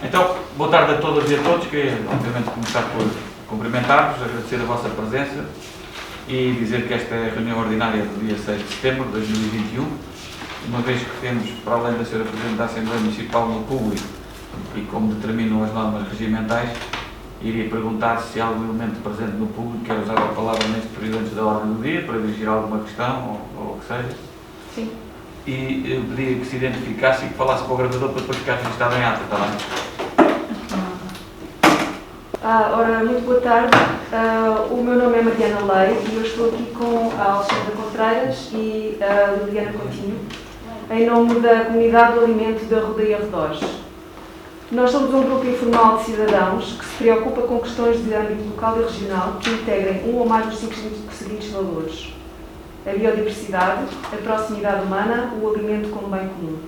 Então, boa tarde a todas e a todos. Queria, obviamente, começar por cumprimentar-vos, agradecer a vossa presença e dizer que esta é a reunião ordinária do dia 6 de setembro de 2021, uma vez que temos, para além da Sra. Presidente da Assembleia Municipal no público e como determinam as normas regimentais, iria perguntar se há algum elemento presente no público que quer usar a palavra neste período antes da ordem do dia, para dirigir alguma questão ou o que seja. Sim. E eu pedia que se identificasse e que falasse para o gravador para depois ficar registrado em ata, está bem? Ora, muito boa tarde. O meu nome é Mariana Lei e eu estou aqui com a Alexandra Contreiras e a Liliana Coutinho, em nome da Comunidade do Alimento da Rodeia Redores. Nós somos um grupo informal de cidadãos que se preocupa com questões de âmbito local e regional que integrem um ou mais dos seguintes valores: a biodiversidade, a proximidade humana, o alimento como bem comum.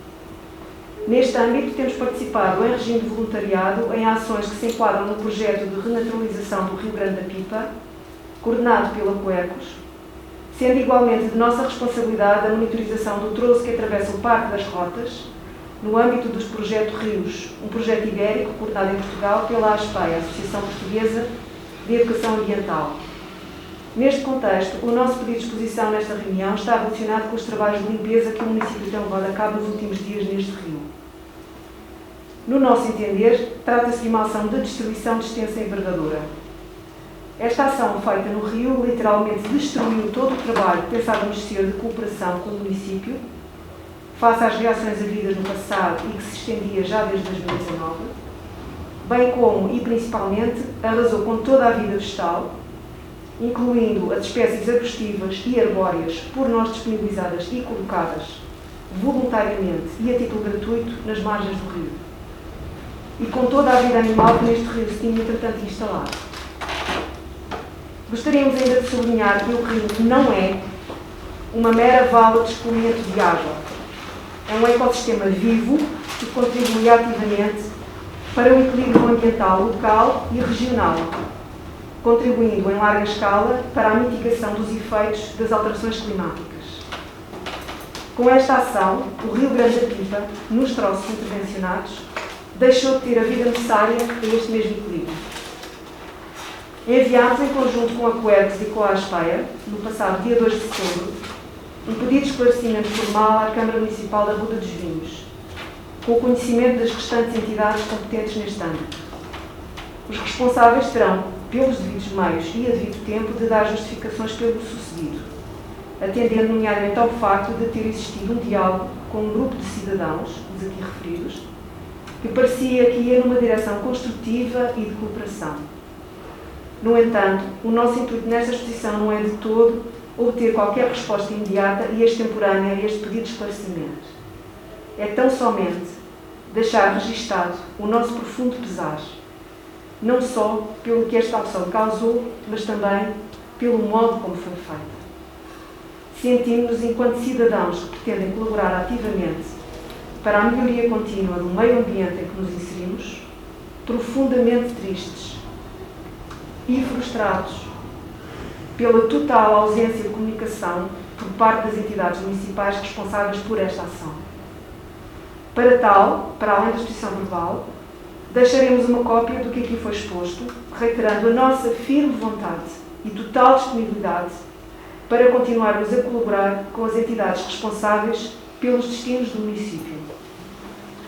Neste âmbito, temos participado em regime de voluntariado em ações que se enquadram no projeto de renaturalização do Rio Grande da Pipa, coordenado pela Coercos, sendo igualmente de nossa responsabilidade a monitorização do troço que atravessa o Parque das Rotas, no âmbito dos Projetos Rios, um projeto ibérico coordenado em Portugal pela ASPEI, a Associação Portuguesa de Educação Ambiental. Neste contexto, o nosso pedido de exposição nesta reunião está relacionado com os trabalhos de limpeza que o município tem levado a cabo nos últimos dias neste rio. No nosso entender, trata-se de uma ação de destruição de extensa envergadura. Esta ação feita no rio literalmente destruiu todo o trabalho que pensávamos ser de cooperação com o município, face às reações havidas no passado e que se estendia já desde 2019, bem como, e principalmente, arrasou com toda a vida vegetal, incluindo as espécies arbustivas e arbóreas por nós disponibilizadas e colocadas voluntariamente e a título gratuito nas margens do rio, e com toda a vida animal que neste rio se tinha, entretanto, instalado. Gostaríamos ainda de sublinhar que o rio não é uma mera vala de escoamento de água. É um ecossistema vivo que contribui ativamente para o equilíbrio ambiental local e regional, contribuindo em larga escala para a mitigação dos efeitos das alterações climáticas. Com esta ação, o Rio Grande da Pipa, nos troços intervencionados, deixou de ter a vida necessária a este mesmo equilíbrio. Enviámos, em conjunto com a Coercos e com a ASPEI, no passado dia 2 de setembro, um pedido de esclarecimento formal à Câmara Municipal da Ruda dos Vinhos, com o conhecimento das restantes entidades competentes neste âmbito. Os responsáveis terão, pelos devidos meios e a devido tempo, de dar justificações pelo sucedido, atendendo nomeadamente ao facto de ter existido um diálogo com um grupo de cidadãos, os aqui referidos, que parecia que ia numa direção construtiva e de cooperação. No entanto, o nosso intuito nesta exposição não é de todo obter qualquer resposta imediata e extemporânea a este pedido de esclarecimento. É tão somente deixar registado o nosso profundo pesar, não só pelo que esta ação causou, mas também pelo modo como foi feita. Sentimos-nos, enquanto cidadãos que pretendem colaborar ativamente para a melhoria contínua do meio ambiente em que nos inserimos, profundamente tristes e frustrados pela total ausência de comunicação por parte das entidades municipais responsáveis por esta ação. Para tal, para além da exposição verbal, deixaremos uma cópia do que aqui foi exposto, reiterando a nossa firme vontade e total disponibilidade para continuarmos a colaborar com as entidades responsáveis pelos destinos do município,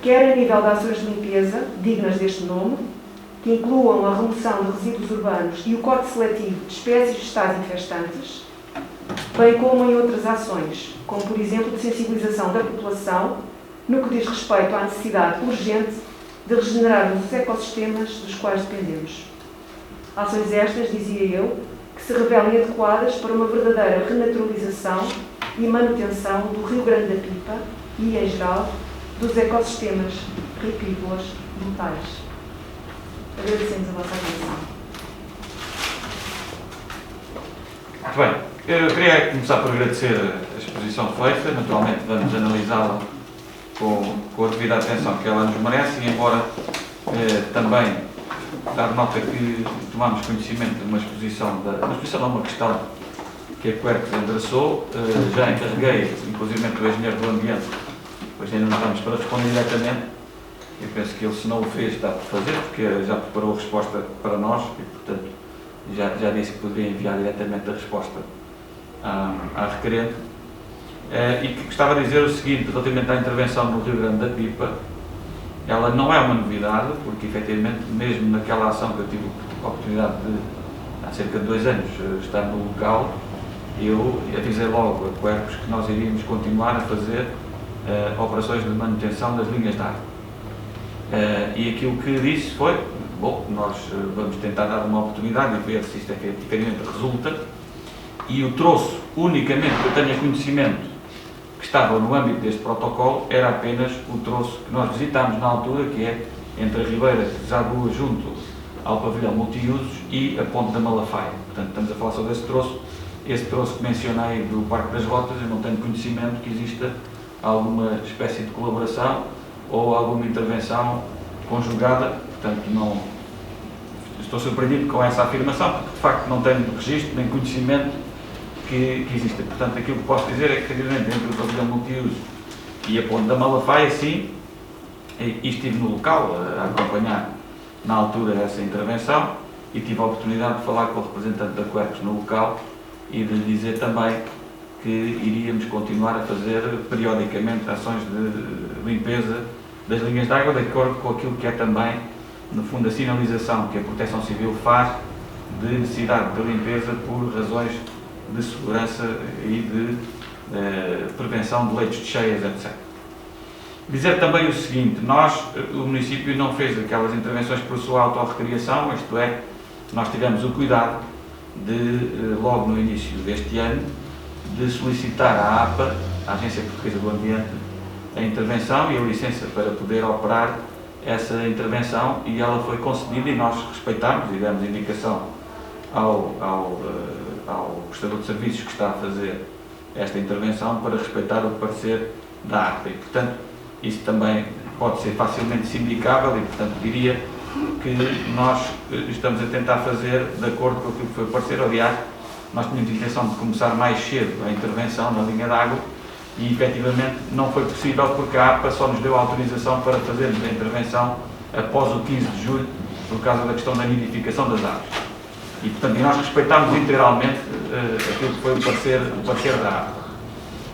quer a nível de ações de limpeza, dignas deste nome, que incluam a remoção de resíduos urbanos e o corte seletivo de espécies vegetais infestantes, bem como em outras ações, como por exemplo de sensibilização da população no que diz respeito à necessidade urgente de regenerarmos os ecossistemas dos quais dependemos. Ações estas, dizia eu, que se revelem adequadas para uma verdadeira renaturalização e manutenção do Rio Grande da Pipa e, em geral, dos ecossistemas ripícolas locais. Agradecemos a vossa atenção. Muito bem. Eu queria começar por agradecer a exposição feita. Naturalmente vamos analisá-la com a devida atenção que ela nos merece e, embora também dar nota que tomámos conhecimento de uma exposição, uma questão que a Coercos endereçou, já encarreguei, inclusive o engenheiro do ambiente, pois ainda não estamos para responder diretamente, Eu penso que ele, se não o fez, está por fazer, porque já preparou a resposta para nós e, portanto, já disse que poderia enviar diretamente a resposta à requerente. E que gostava de dizer o seguinte, relativamente à intervenção no Rio Grande da Pipa, ela não é uma novidade, porque efetivamente, mesmo naquela ação que eu tive a oportunidade de, há cerca de 2 anos, estar no local, eu avisei logo a Quercus que nós iríamos continuar a fazer operações de manutenção das linhas de água. E aquilo que disse foi, bom, nós vamos tentar dar uma oportunidade e ver se isto efetivamente resulta, e o troço, unicamente que eu tenha conhecimento, que estava no âmbito deste protocolo, era apenas o troço que nós visitámos na altura, que é entre a Ribeira de Zabua, junto ao pavilhão multiusos, e a Ponte da Malafaia. Portanto, estamos a falar sobre esse troço que mencionei do Parque das Rotas. Eu não tenho conhecimento que exista alguma espécie de colaboração ou alguma intervenção conjugada, portanto, não estou surpreendido com essa afirmação, porque de facto não tenho registro nem conhecimento que exista. Portanto, aquilo que posso dizer é que, efetivamente, entre o pavilhão multiuso e a Ponte da Malafaia, sim, e estive no local a acompanhar na altura essa intervenção e tive a oportunidade de falar com o representante da Quercus no local e de lhe dizer também que iríamos continuar a fazer periodicamente ações de limpeza das linhas de água, de acordo com aquilo que é também, no fundo, a sinalização que a Proteção Civil faz de necessidade de limpeza por razões de segurança e de prevenção de leitos de cheias, etc. Dizer também o seguinte, o município não fez aquelas intervenções por sua autorrecriação, isto é, nós tivemos o cuidado de, logo no início deste ano, de solicitar à APA, a Agência Portuguesa do Ambiente, a intervenção e a licença para poder operar essa intervenção, e ela foi concedida e nós respeitámos e demos indicação ao prestador de serviços que está a fazer esta intervenção para respeitar o parecer da APA. E, portanto, isso também pode ser facilmente sindicável e, portanto, diria que nós estamos a tentar fazer de acordo com aquilo que foi o parecer. Aliás, nós tínhamos a intenção de começar mais cedo a intervenção na linha d'água e, efetivamente, não foi possível porque a APA só nos deu autorização para fazermos a intervenção após o 15 de julho, por causa da questão da nidificação das aves. E, portanto, nós respeitámos integralmente aquilo que foi o parecer da APA.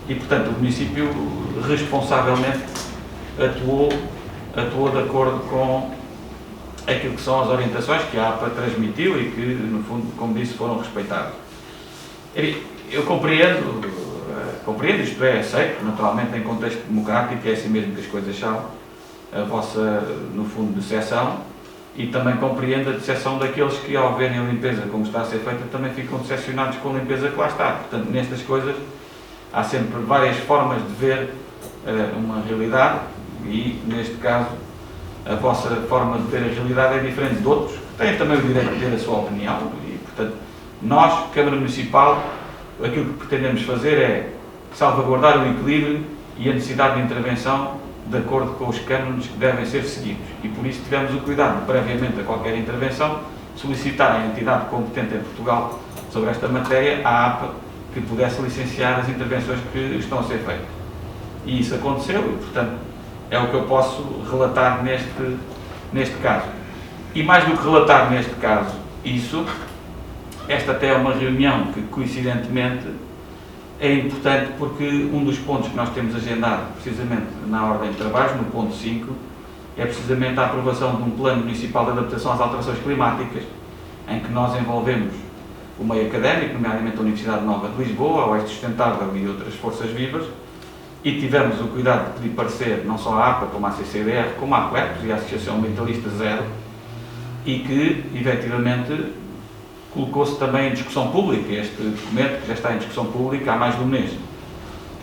E, portanto, o município responsavelmente atuou de acordo com aquilo que são as orientações que a APA transmitiu e que, no fundo, como disse, foram respeitadas. Eu compreendo, isto é, aceito, naturalmente, em contexto democrático, é assim mesmo que as coisas são, a vossa, no fundo, decepção, e também compreendo a decepção daqueles que, ao verem a limpeza como está a ser feita, também ficam decepcionados com a limpeza que lá está. Portanto, nestas coisas, há sempre várias formas de ver uma realidade e, neste caso, a vossa forma de ver a realidade é diferente de outros, que têm também o direito de ter a sua opinião e, portanto, nós, Câmara Municipal, aquilo que pretendemos fazer é salvaguardar o equilíbrio e a necessidade de intervenção de acordo com os cânones que devem ser seguidos. E por isso tivemos o cuidado de, previamente a qualquer intervenção, solicitar à entidade competente em Portugal sobre esta matéria, a APA, que pudesse licenciar as intervenções que estão a ser feitas. E isso aconteceu e, portanto, é o que eu posso relatar neste caso. E mais do que relatar neste caso isso, esta até é uma reunião que, coincidentemente, é importante porque um dos pontos que nós temos agendado, precisamente na ordem de trabalhos, no ponto 5, é precisamente a aprovação de um plano municipal de adaptação às alterações climáticas, em que nós envolvemos o meio académico, nomeadamente a Universidade Nova de Lisboa, a Oeste Sustentável e outras forças vivas, e tivemos o cuidado de pedir parecer não só à APA, como à CCDR, como à Quercus e à Associação Ambientalista Zero, e que, efetivamente, colocou-se também em discussão pública, este documento que já está em discussão pública há mais de um mês.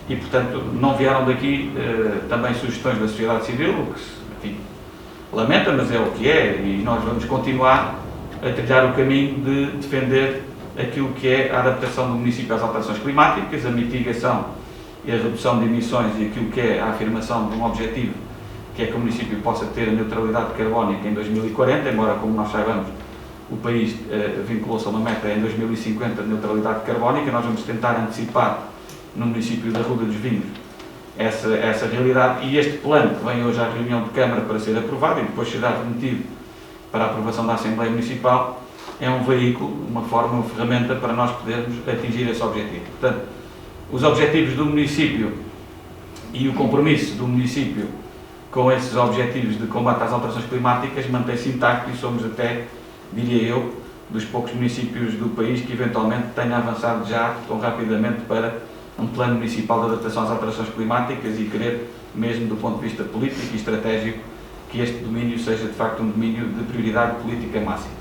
E, portanto, não vieram daqui também sugestões da sociedade civil, o que, enfim, lamenta, mas é o que é, e nós vamos continuar a trilhar o caminho de defender aquilo que é a adaptação do município às alterações climáticas, a mitigação e a redução de emissões e aquilo que é a afirmação de um objetivo que é que o município possa ter a neutralidade carbónica em 2040, embora, como nós saibamos, o país vinculou-se a uma meta em 2050 de neutralidade carbónica. Nós vamos tentar antecipar no município da Ruda dos Vinhos essa realidade, e este plano que vem hoje à reunião de Câmara para ser aprovado e depois será remetido para a aprovação da Assembleia Municipal, é um veículo, uma forma, uma ferramenta para nós podermos atingir esse objetivo. Portanto, os objetivos do município e o compromisso do município com esses objetivos de combate às alterações climáticas mantém-se intacto, e somos até, diria eu, dos poucos municípios do país que eventualmente tenha avançado já tão rapidamente para um plano municipal de adaptação às alterações climáticas, e querer, mesmo do ponto de vista político e estratégico, que este domínio seja de facto um domínio de prioridade política máxima.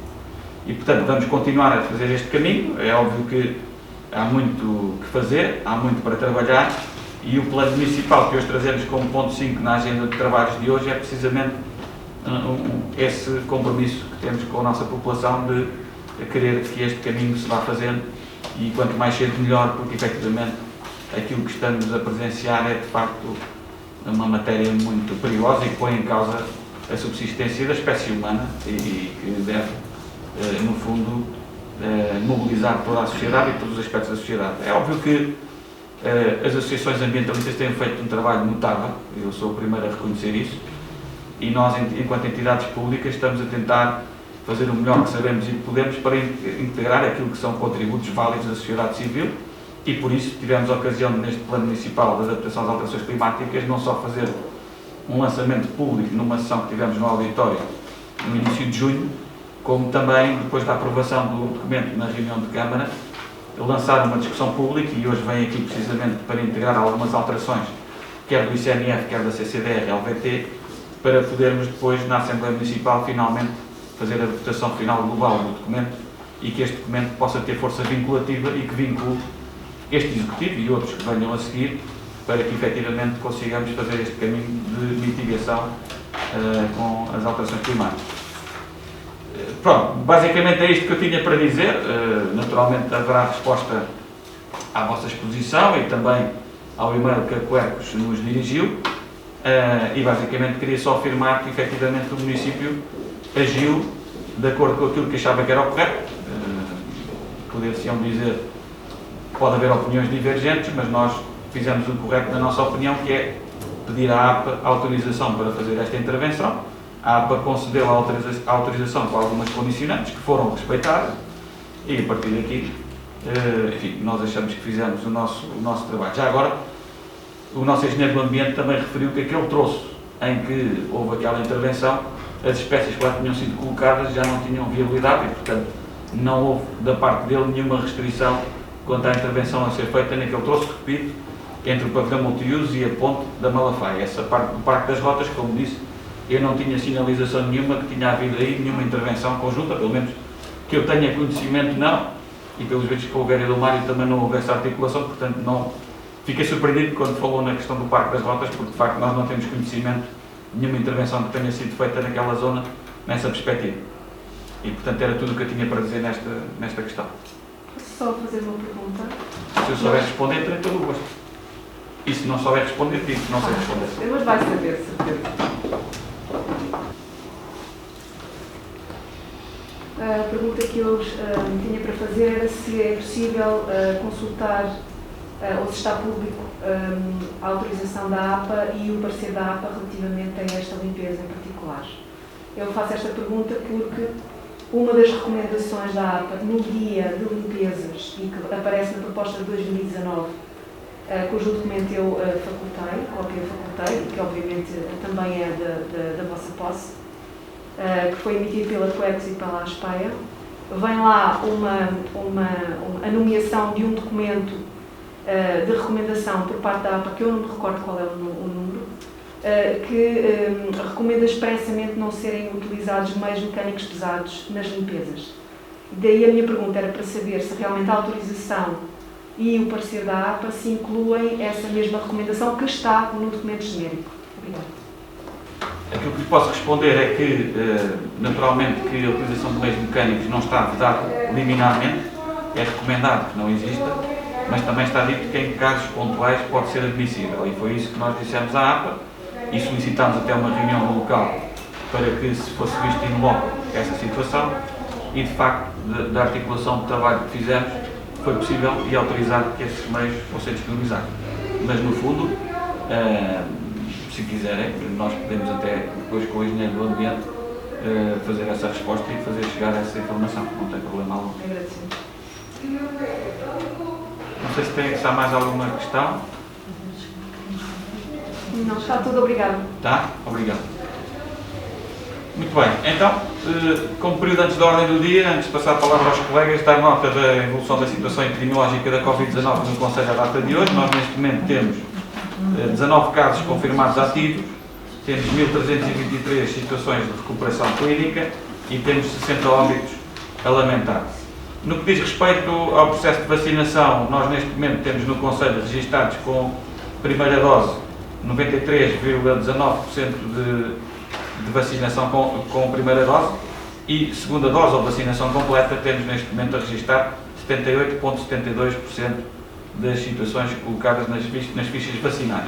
E portanto vamos continuar a fazer este caminho. É óbvio que há muito que fazer, há muito para trabalhar, e o plano municipal que hoje trazemos como ponto 5 na agenda de trabalhos de hoje é precisamente esse compromisso que temos com a nossa população de querer que este caminho se vá fazendo, e quanto mais cedo melhor, porque efetivamente aquilo que estamos a presenciar é de facto uma matéria muito perigosa e que põe em causa a subsistência da espécie humana e que deve, no fundo, mobilizar toda a sociedade e todos os aspectos da sociedade. É óbvio que as associações ambientalistas têm feito um trabalho notável, eu sou o primeiro a reconhecer isso, e nós, enquanto entidades públicas, estamos a tentar fazer o melhor que sabemos e que podemos para integrar aquilo que são contributos válidos da sociedade civil, e por isso tivemos a ocasião, neste Plano Municipal de Adaptação às Alterações Climáticas, não só fazer um lançamento público numa sessão que tivemos no auditório no início de junho, como também, depois da aprovação do documento na reunião de Câmara, lançar uma discussão pública, e hoje vem aqui precisamente para integrar algumas alterações, quer do ICNF, quer da CCDR, LVT, para podermos depois, na Assembleia Municipal, finalmente fazer a votação final global do documento, e que este documento possa ter força vinculativa e que vincule este Executivo e outros que venham a seguir, para que efetivamente consigamos fazer este caminho de mitigação com as alterações climáticas. Pronto, basicamente é isto que eu tinha para dizer. Naturalmente haverá resposta à vossa exposição e também ao e-mail que a Quercus nos dirigiu, e basicamente queria só afirmar que efetivamente o município agiu de acordo com aquilo que achava que era o correto. Poder-se-ão dizer, pode haver opiniões divergentes, mas nós fizemos o correto na nossa opinião, que é pedir à APA a autorização para fazer esta intervenção. A APA concedeu a autorização com algumas condicionantes que foram respeitadas, e a partir daqui, enfim, nós achamos que fizemos o nosso trabalho. Já agora, o nosso engenheiro do ambiente também referiu que aquele troço em que houve aquela intervenção, as espécies que lá tinham sido colocadas já não tinham viabilidade e, portanto, não houve da parte dele nenhuma restrição quanto à intervenção a ser feita naquele troço, repito, entre o pavilhão multiuso e a ponte da Malafaia. Essa parte do Parque das Rotas, como disse, eu não tinha sinalização nenhuma que tinha havido aí nenhuma intervenção conjunta, pelo menos que eu tenha conhecimento, não, e pelos vistos com o vereador Mário também não houve essa articulação, portanto não fiquei surpreendido quando falou na questão do Parque das Rotas, porque de facto nós não temos conhecimento de nenhuma intervenção que tenha sido feita naquela zona, nessa perspectiva. E portanto era tudo o que eu tinha para dizer nesta questão. Posso só fazer uma pergunta? Se eu souber responder, terei todo o gosto. E se não souber responder, digo que não sei responder. Mas vai saber, certeza. A pergunta que eu tinha para fazer era se é possível consultar ou se está público a autorização da APA e o parecer da APA relativamente a esta limpeza em particular. Eu faço esta pergunta porque uma das recomendações da APA no guia de limpezas e que aparece na proposta de 2019, cujo documento eu facultei, que obviamente também é da vossa posse, que foi emitido pela Quercus e pela ASPAEA, vem lá a nomeação de um documento de recomendação por parte da APA, que eu não me recordo qual é o número, que recomenda expressamente não serem utilizados meios mecânicos pesados nas limpezas. Daí a minha pergunta era para saber se realmente a autorização e o parecer da APA se incluem essa mesma recomendação que está no documento genérico. Obrigada. Aquilo que lhe posso responder é que, naturalmente, que a utilização de meios mecânicos não está vedada liminarmente, é recomendado que não exista, mas também está dito que em casos pontuais pode ser admissível, e foi isso que nós dissemos à APA e solicitámos até uma reunião no local para que se fosse visto in loco essa situação, e de facto, da articulação de trabalho que fizemos, foi possível e autorizado que esses meios fossem disponibilizados. Mas no fundo, Se quiserem, nós podemos até, depois com o engenheiro do ambiente, fazer essa resposta e fazer chegar essa informação, não tem problema algum. Não sei se há mais alguma questão. Não, está tudo, obrigado. Tá? Obrigado. Muito bem, então, como período antes da ordem do dia, antes de passar a palavra aos colegas, dar nota da evolução da situação epidemiológica da Covid-19 no Conselho à data de hoje. Nós, neste momento, temos 19 casos confirmados ativos, temos 1.323 situações de recuperação clínica e temos 60 óbitos a lamentar. No que diz respeito ao processo de vacinação, nós, neste momento, temos no Conselho registados com primeira dose 93,19% de vacinação com primeira dose e segunda dose ou vacinação completa temos neste momento a registrar 78,72% das situações colocadas nas fichas vacinais.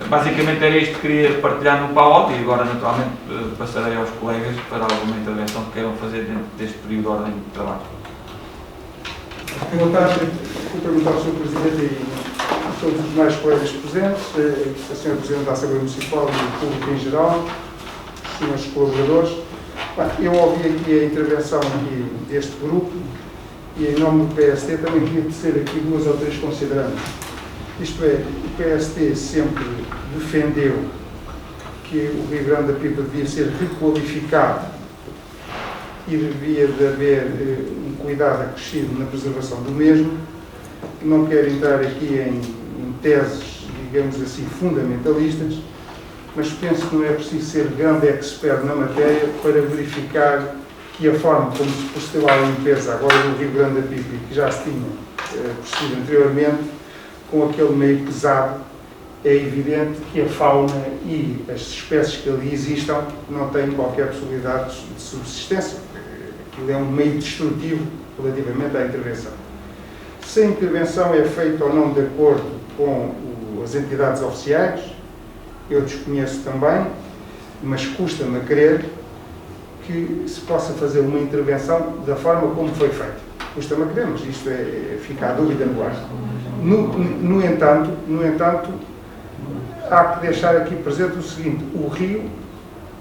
Basicamente era isto que queria partilhar no PAOT e agora naturalmente passarei aos colegas para alguma intervenção que queiram fazer dentro deste período de ordem de trabalho. Boa tarde, vou perguntar ao Sr. Presidente e a todos os demais colegas presentes, a Sra. Presidente da Assembleia Municipal e o público em geral, os senhores colaboradores. Eu ouvi aqui a intervenção aqui deste grupo e em nome do PST também queria tecer aqui 2 ou 3 considerandos. Isto é, o PST sempre defendeu que o Rio Grande da Pipa devia ser requalificado e devia de haver um cuidado acrescido na preservação do mesmo. Não quero entrar aqui em teses, digamos assim, fundamentalistas, mas penso que não é preciso ser grande expert na matéria para verificar que a forma como se procedeu à limpeza agora do Rio Grande da Pipa, que já se tinha procedido anteriormente, com aquele meio pesado, é evidente que a fauna e as espécies que ali existam não têm qualquer possibilidade de subsistência. Aquilo é um meio destrutivo relativamente à intervenção. Se a intervenção é feita ou não de acordo com as entidades oficiais, eu desconheço também, mas custa-me a crer que se possa fazer uma intervenção da forma como foi feita. Custa-me a crer, mas isto fica a dúvida no ar. No entanto, há que deixar aqui presente o seguinte: o rio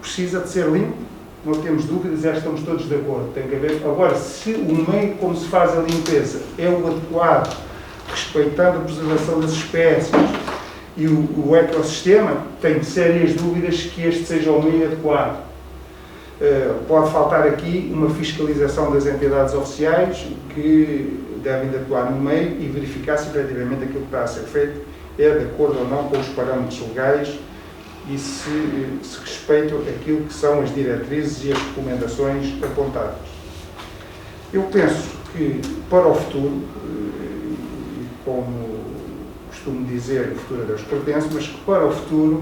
precisa de ser limpo, não temos dúvidas, já estamos todos de acordo, tem que haver. Agora, se o meio como se faz a limpeza é o adequado, respeitando a preservação das espécies e o ecossistema, tenho sérias dúvidas que este seja o meio adequado. Pode faltar aqui uma fiscalização das entidades oficiais que devem de atuar no meio e verificar se efetivamente aquilo que está a ser feito é de acordo ou não com os parâmetros legais e se respeitam aquilo que são as diretrizes e as recomendações apontadas. Eu penso que para o futuro, como costumo dizer, o futuro a Deus pertence, mas que para o futuro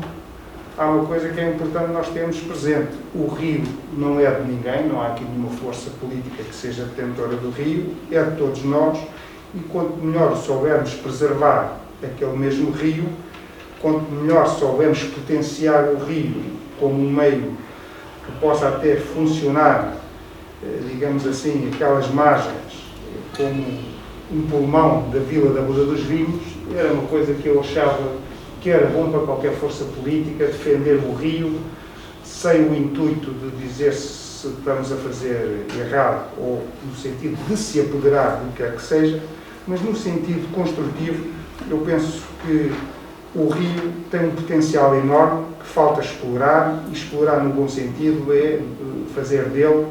há uma coisa que é importante nós termos presente. O rio não é de ninguém, não há aqui nenhuma força política que seja detentora do rio, é de todos nós, e quanto melhor soubermos preservar aquele mesmo rio, quanto melhor soubermos potenciar o rio como um meio que possa até funcionar, digamos assim, aquelas margens, como um pulmão da Vila da Boda dos Vinhos, era uma coisa que eu achava que era bom para qualquer força política defender o rio, sem o intuito de dizer se estamos a fazer errado ou no sentido de se apoderar do que quer que seja, mas no sentido construtivo. Eu penso que o rio tem um potencial enorme que falta explorar, e explorar no bom sentido é fazer dele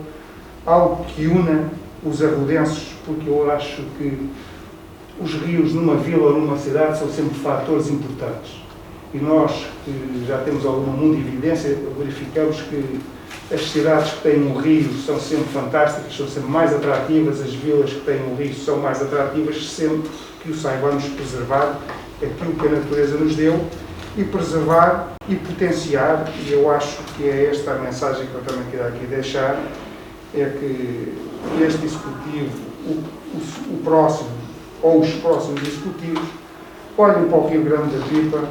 algo que una os arrudenses, porque eu acho que os rios numa vila ou numa cidade são sempre fatores importantes. E nós, que já temos alguma mundo de evidência, verificamos que as cidades que têm um rio são sempre fantásticas, são sempre mais atrativas, as vilas que têm um rio são mais atrativas, sempre que o saibamos preservar aquilo que a natureza nos deu e preservar e potenciar. E eu acho que é esta a mensagem que eu também quero aqui deixar, é que este Executivo, o próximo ou os próximos Executivos, olhem para o Rio Grande da Pipa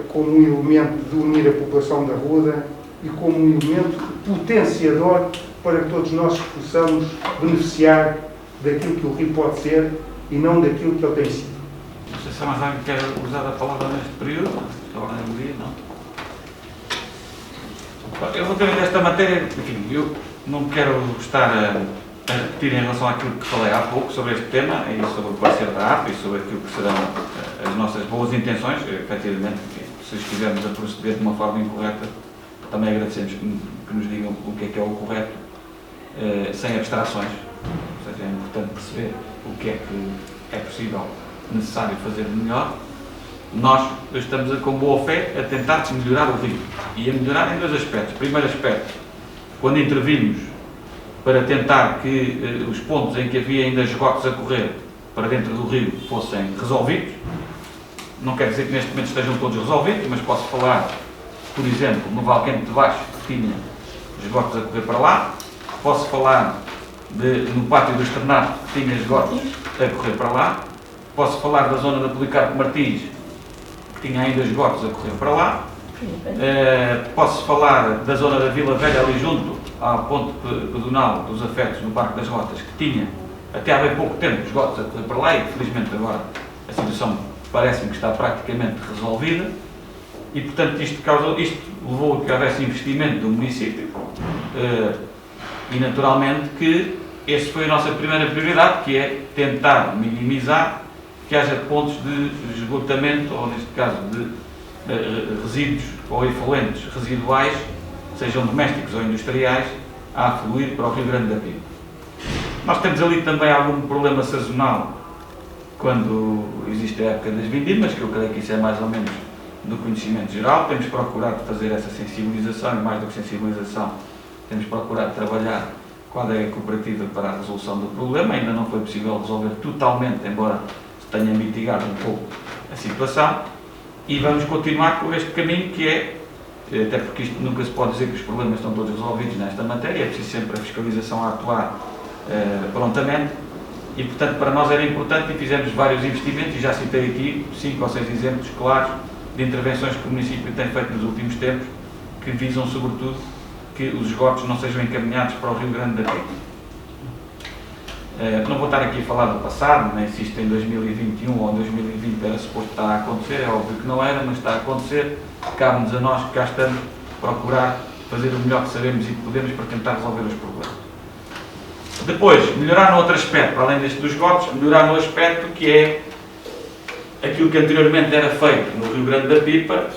como um elemento de unir a população da Ruda e como um elemento potenciador para que todos nós possamos beneficiar daquilo que o rio pode ser e não daquilo que ele tem sido. Não sei se há mais alguém que quer usar a palavra neste período. A ordem do dia, não. Eu vou ter esta matéria, enfim, eu não quero estar a repetir em relação àquilo que falei há pouco sobre este tema e sobre o parecer da ARP e sobre aquilo que serão as nossas boas intenções. Efetivamente, se estivermos a proceder de uma forma incorreta, também agradecemos que nos digam o que é o correto, sem abstrações. Ou seja, é importante perceber o que é possível, necessário fazer de melhor. Nós estamos com boa fé a tentar melhorar o rio. E a melhorar em dois aspectos. Primeiro aspecto, quando intervimos para tentar que os pontos em que havia ainda esgotos a correr para dentro do rio fossem resolvidos. Não quer dizer que neste momento estejam todos resolvidos, mas posso falar, por exemplo, no Val Quente de Baixo, que tinha esgotos a correr para lá. Posso falar no Pátio do Externato, que tinha esgotos a correr para lá. Posso falar da zona da Policarpo Martins, que tinha ainda esgotos a correr para lá. Posso falar da zona da Vila Velha, ali junto ao ponto pedonal dos Afetos, no Parque das Rotas, que tinha até há bem pouco tempo esgotos a correr para lá e, felizmente, agora a situação parece-me que está praticamente resolvida. E, portanto, isto levou a que houvesse investimento do município e, naturalmente, que essa foi a nossa primeira prioridade, que é tentar minimizar que haja pontos de esgotamento, ou neste caso de resíduos ou efluentes residuais, sejam domésticos ou industriais, a afluir para o Rio Grande da Pipa. Nós temos ali também algum problema sazonal quando existe a época das vindimas, que eu creio que isso é mais ou menos do conhecimento geral. Temos procurado fazer essa sensibilização, e mais do que sensibilização, temos procurado trabalhar com a adega cooperativa para a resolução do problema. Ainda não foi possível resolver totalmente, embora se tenha mitigado um pouco a situação, e vamos continuar por este caminho que é, até porque isto nunca se pode dizer que os problemas estão todos resolvidos nesta matéria, é preciso sempre a fiscalização a atuar prontamente, e portanto para nós era importante e fizemos vários investimentos, e já citei aqui 5 ou 6 exemplos claros de intervenções que o município tem feito nos últimos tempos, que visam sobretudo que os esgotos não sejam encaminhados para o Rio Grande da Pipa. Não vou estar aqui a falar do passado, nem se isto em 2021 ou 2020 era suposto estar a acontecer, é óbvio que não era, mas está a acontecer. Cabe-nos a nós que cá estamos procurar fazer o melhor que sabemos e que podemos para tentar resolver os problemas. Depois, melhorar no outro aspecto, para além deste dos esgotos, melhorar no aspecto que é aquilo que anteriormente era feito no Rio Grande da Pipa,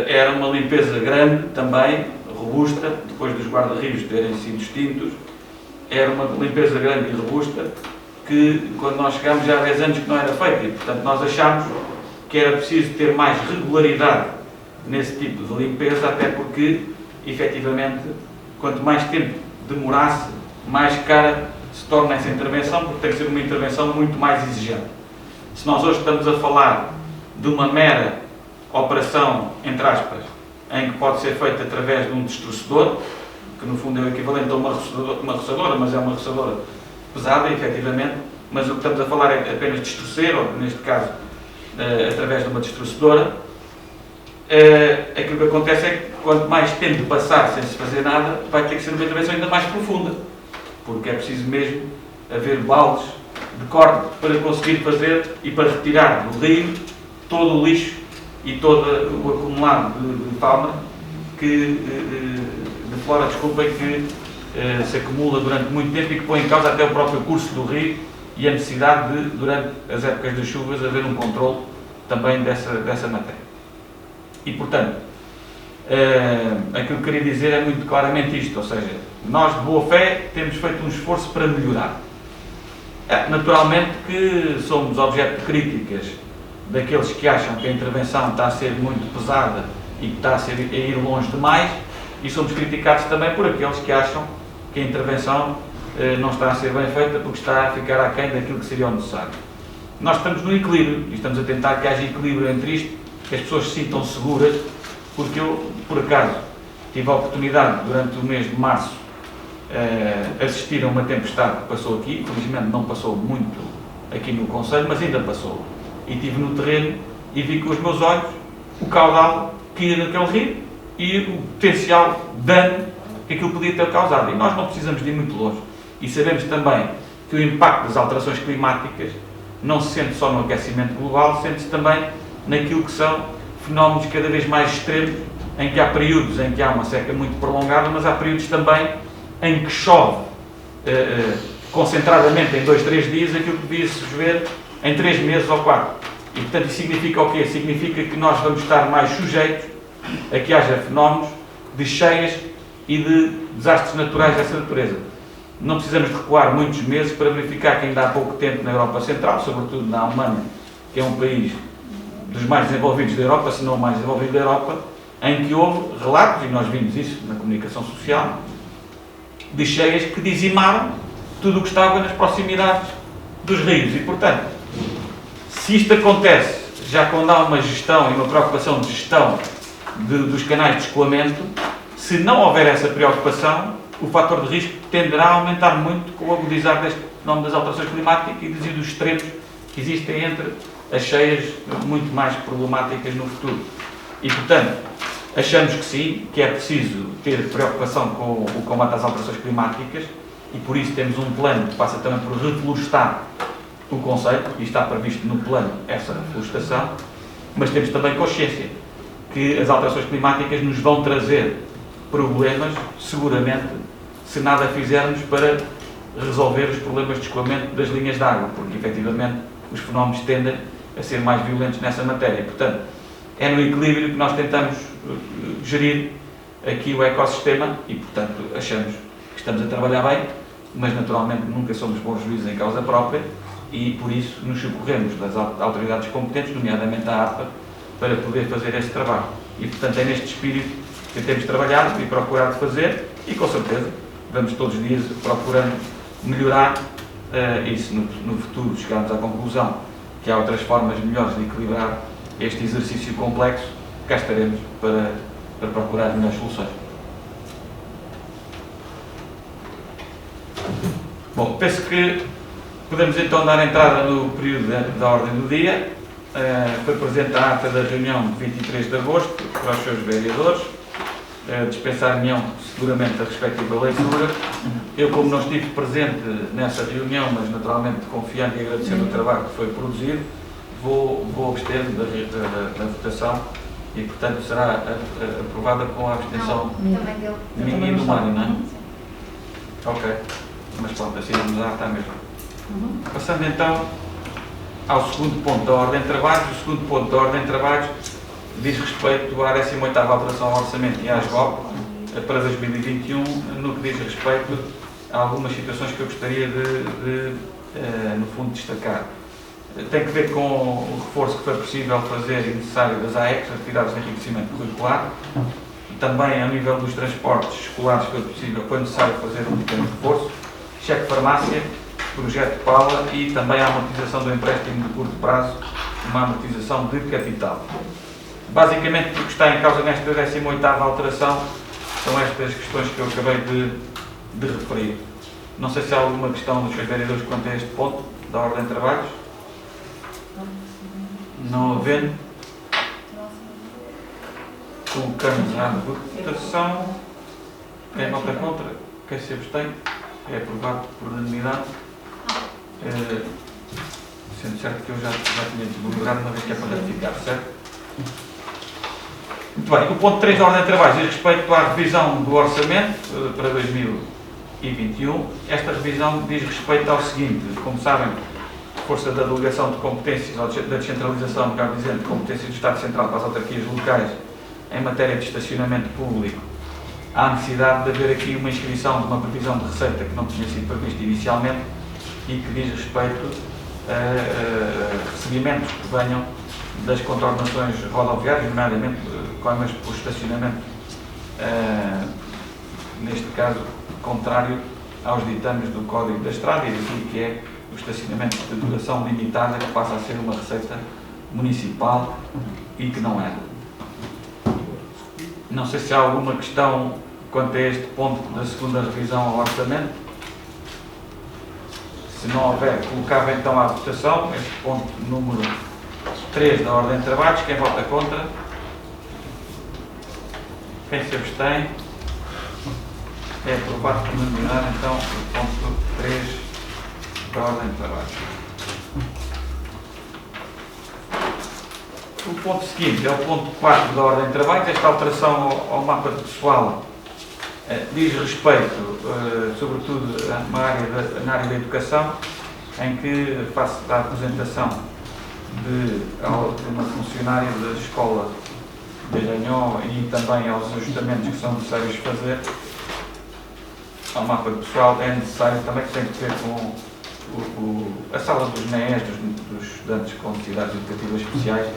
era uma limpeza grande também, robusta, depois dos guarda-rios terem sido extintos. Era uma limpeza grande e robusta que, quando nós chegámos, já há 10 anos que não era feita, e portanto nós achámos que era preciso ter mais regularidade nesse tipo de limpeza, até porque, efetivamente, quanto mais tempo demorasse, mais cara se torna essa intervenção, porque tem que ser uma intervenção muito mais exigente. Se nós hoje estamos a falar de uma mera operação, entre aspas, em que pode ser feita através de um destrucedor, que no fundo é o equivalente a uma roçadora, mas é uma roçadora pesada, efetivamente, mas o que estamos a falar é apenas de destrucer, ou neste caso, através de uma destrucedora. Aquilo que acontece é que quanto mais tempo passar sem se fazer nada, vai ter que ser uma intervenção ainda mais profunda, porque é preciso mesmo haver baldes de corte para conseguir fazer e para retirar do rio todo o lixo e todo o acumulado de fauna, de flora, desculpem, que se acumula durante muito tempo e que põe em causa até o próprio curso do rio e a necessidade de, durante as épocas das chuvas, haver um controle também dessa matéria. E, portanto, aquilo que queria dizer é muito claramente isto, ou seja, nós de boa fé temos feito um esforço para melhorar. Naturalmente que somos objeto de críticas daqueles que acham que a intervenção está a ser muito pesada e que está a ir longe demais, e somos criticados também por aqueles que acham que a intervenção não está a ser bem feita porque está a ficar aquém daquilo que seria o necessário. Nós estamos no equilíbrio e estamos a tentar que haja equilíbrio entre isto, que as pessoas se sintam seguras, porque eu, por acaso, tive a oportunidade durante o mês de março assistir a uma tempestade que passou aqui. Infelizmente não passou muito aqui no concelho, mas ainda passou. E estive no terreno e vi com os meus olhos o caudal que ia naquele rio e o potencial dano que aquilo podia ter causado. E nós não precisamos de ir muito longe. E sabemos também que o impacto das alterações climáticas não se sente só no aquecimento global, sente-se também naquilo que são fenómenos cada vez mais extremos, em que há períodos em que há uma seca muito prolongada, mas há períodos também em que chove concentradamente em 2, 3 dias aquilo que devia-se chover em 3 meses ou 4. E, portanto, isso significa o quê? Significa que nós vamos estar mais sujeitos a que haja fenómenos de cheias e de desastres naturais dessa natureza. Não precisamos de recuar muitos meses para verificar que ainda há pouco tempo na Europa Central, sobretudo na Alemanha, que é um país dos mais desenvolvidos da Europa, se não o mais desenvolvido da Europa, em que houve relatos, e nós vimos isso na comunicação social, de cheias que dizimaram tudo o que estava nas proximidades dos rios. E, portanto, se isto acontece já quando há uma gestão e uma preocupação de gestão dos canais de escoamento, se não houver essa preocupação, o fator de risco tenderá a aumentar muito com o agudizar deste fenómeno das alterações climáticas e dos extremos que existem entre as cheias muito mais problemáticas no futuro. E, portanto, achamos que sim, que é preciso ter preocupação com o combate às alterações climáticas e por isso temos um plano que passa também por reflorestar o conceito, e está previsto no plano essa reflorestação, mas temos também consciência que as alterações climáticas nos vão trazer problemas, seguramente, se nada fizermos para resolver os problemas de escoamento das linhas de água, porque efetivamente os fenómenos tendem a ser mais violentos nessa matéria. Portanto, é no equilíbrio que nós tentamos gerir aqui o ecossistema e, portanto, achamos que estamos a trabalhar bem, mas naturalmente nunca somos bons juízes em causa própria e por isso nos socorremos das autoridades competentes, nomeadamente a APA, para poder fazer esse trabalho. E, portanto, é neste espírito que temos trabalhado e procurado fazer e, com certeza, vamos todos os dias procurando melhorar isso no futuro. Chegarmos à conclusão que há outras formas melhores de equilibrar este exercício complexo, cá estaremos para procurar melhores soluções. Bom, penso que podemos então dar entrada no período da ordem do dia. Foi presente a ata da reunião de 23 de agosto para os seus vereadores. Dispensar a reunião seguramente a respectiva leitura. Eu, como não estive presente nessa reunião, mas naturalmente confiante e agradecendo o trabalho que foi produzido, vou abster-me da votação e, portanto, será aprovada com a abstenção minha e do Mário, não é? Ok. Mas pronto, assim vamos lá, está mesmo. Passando então ao segundo ponto da ordem de trabalhos. O segundo ponto da ordem de trabalhos diz respeito à 18ª alteração ao orçamento e à ASGOP para 2021, no que diz respeito a algumas situações que eu gostaria de no fundo, destacar. Tem que ver com o reforço que foi possível fazer e necessário das AECs, atividades de enriquecimento curricular. Também, a nível dos transportes escolares, foi necessário fazer um pequeno reforço. Cheque farmácia, projeto PALA e também a amortização do empréstimo de curto prazo, uma amortização de capital. Basicamente, o que está em causa nesta 18ª alteração são estas questões que eu acabei de referir. Não sei se há alguma questão dos seus vereadores quanto a este ponto da ordem de trabalhos. Não havendo, colocamos à votação. Quem vota contra? Quem se abstém? É aprovado por unanimidade. Sendo certo que eu já tinha deliberado uma vez que é para ratificar, certo? Muito bem. O ponto 3 da ordem de trabalho diz respeito à revisão do orçamento para 2021. Esta revisão diz respeito ao seguinte: como sabem, força da delegação de competências, ou da descentralização, melhor dizendo, de competências do Estado Central para as autarquias locais em matéria de estacionamento público, há necessidade de haver aqui uma inscrição de uma previsão de receita que não tinha sido prevista inicialmente e que diz respeito a recebimentos que venham das contornações rodoviárias, nomeadamente coimas por estacionamento, neste caso, contrário aos ditames do Código da Estrada e daquilo que é o estacionamento de duração limitada, que passa a ser uma receita municipal e que não é. Não sei se há alguma questão quanto a este ponto da segunda revisão ao orçamento. Se não houver, colocava então à votação este ponto número 3 da ordem de trabalhos. Quem vota contra? Quem se abstém? É aprovado por unanimidade então o ponto 3 da ordem de trabalhos. O ponto seguinte é o ponto 4 da ordem de trabalho. Esta alteração ao mapa de pessoal diz respeito, sobretudo, a na área da educação, em que faço a apresentação de uma funcionária da escola de Ganhó e também aos ajustamentos que são necessários fazer ao mapa de pessoal. É necessário também, que tem que ver com a sala dos NEES, dos estudantes com necessidades educativas especiais.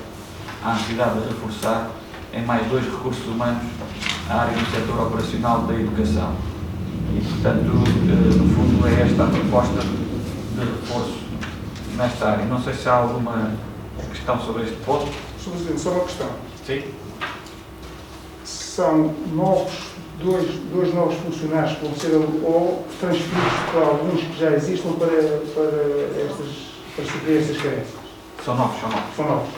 Há necessidade de reforçar em mais 2 recursos humanos a área do setor operacional da educação. E, portanto, no fundo, é esta a proposta de reforço nesta área. Não sei se há alguma questão sobre este ponto. Sr. Presidente, só uma questão. Sim. São dois novos funcionários que vão ser ou transferidos para alguns que já existam para suprir estas carências? São novos. São novos.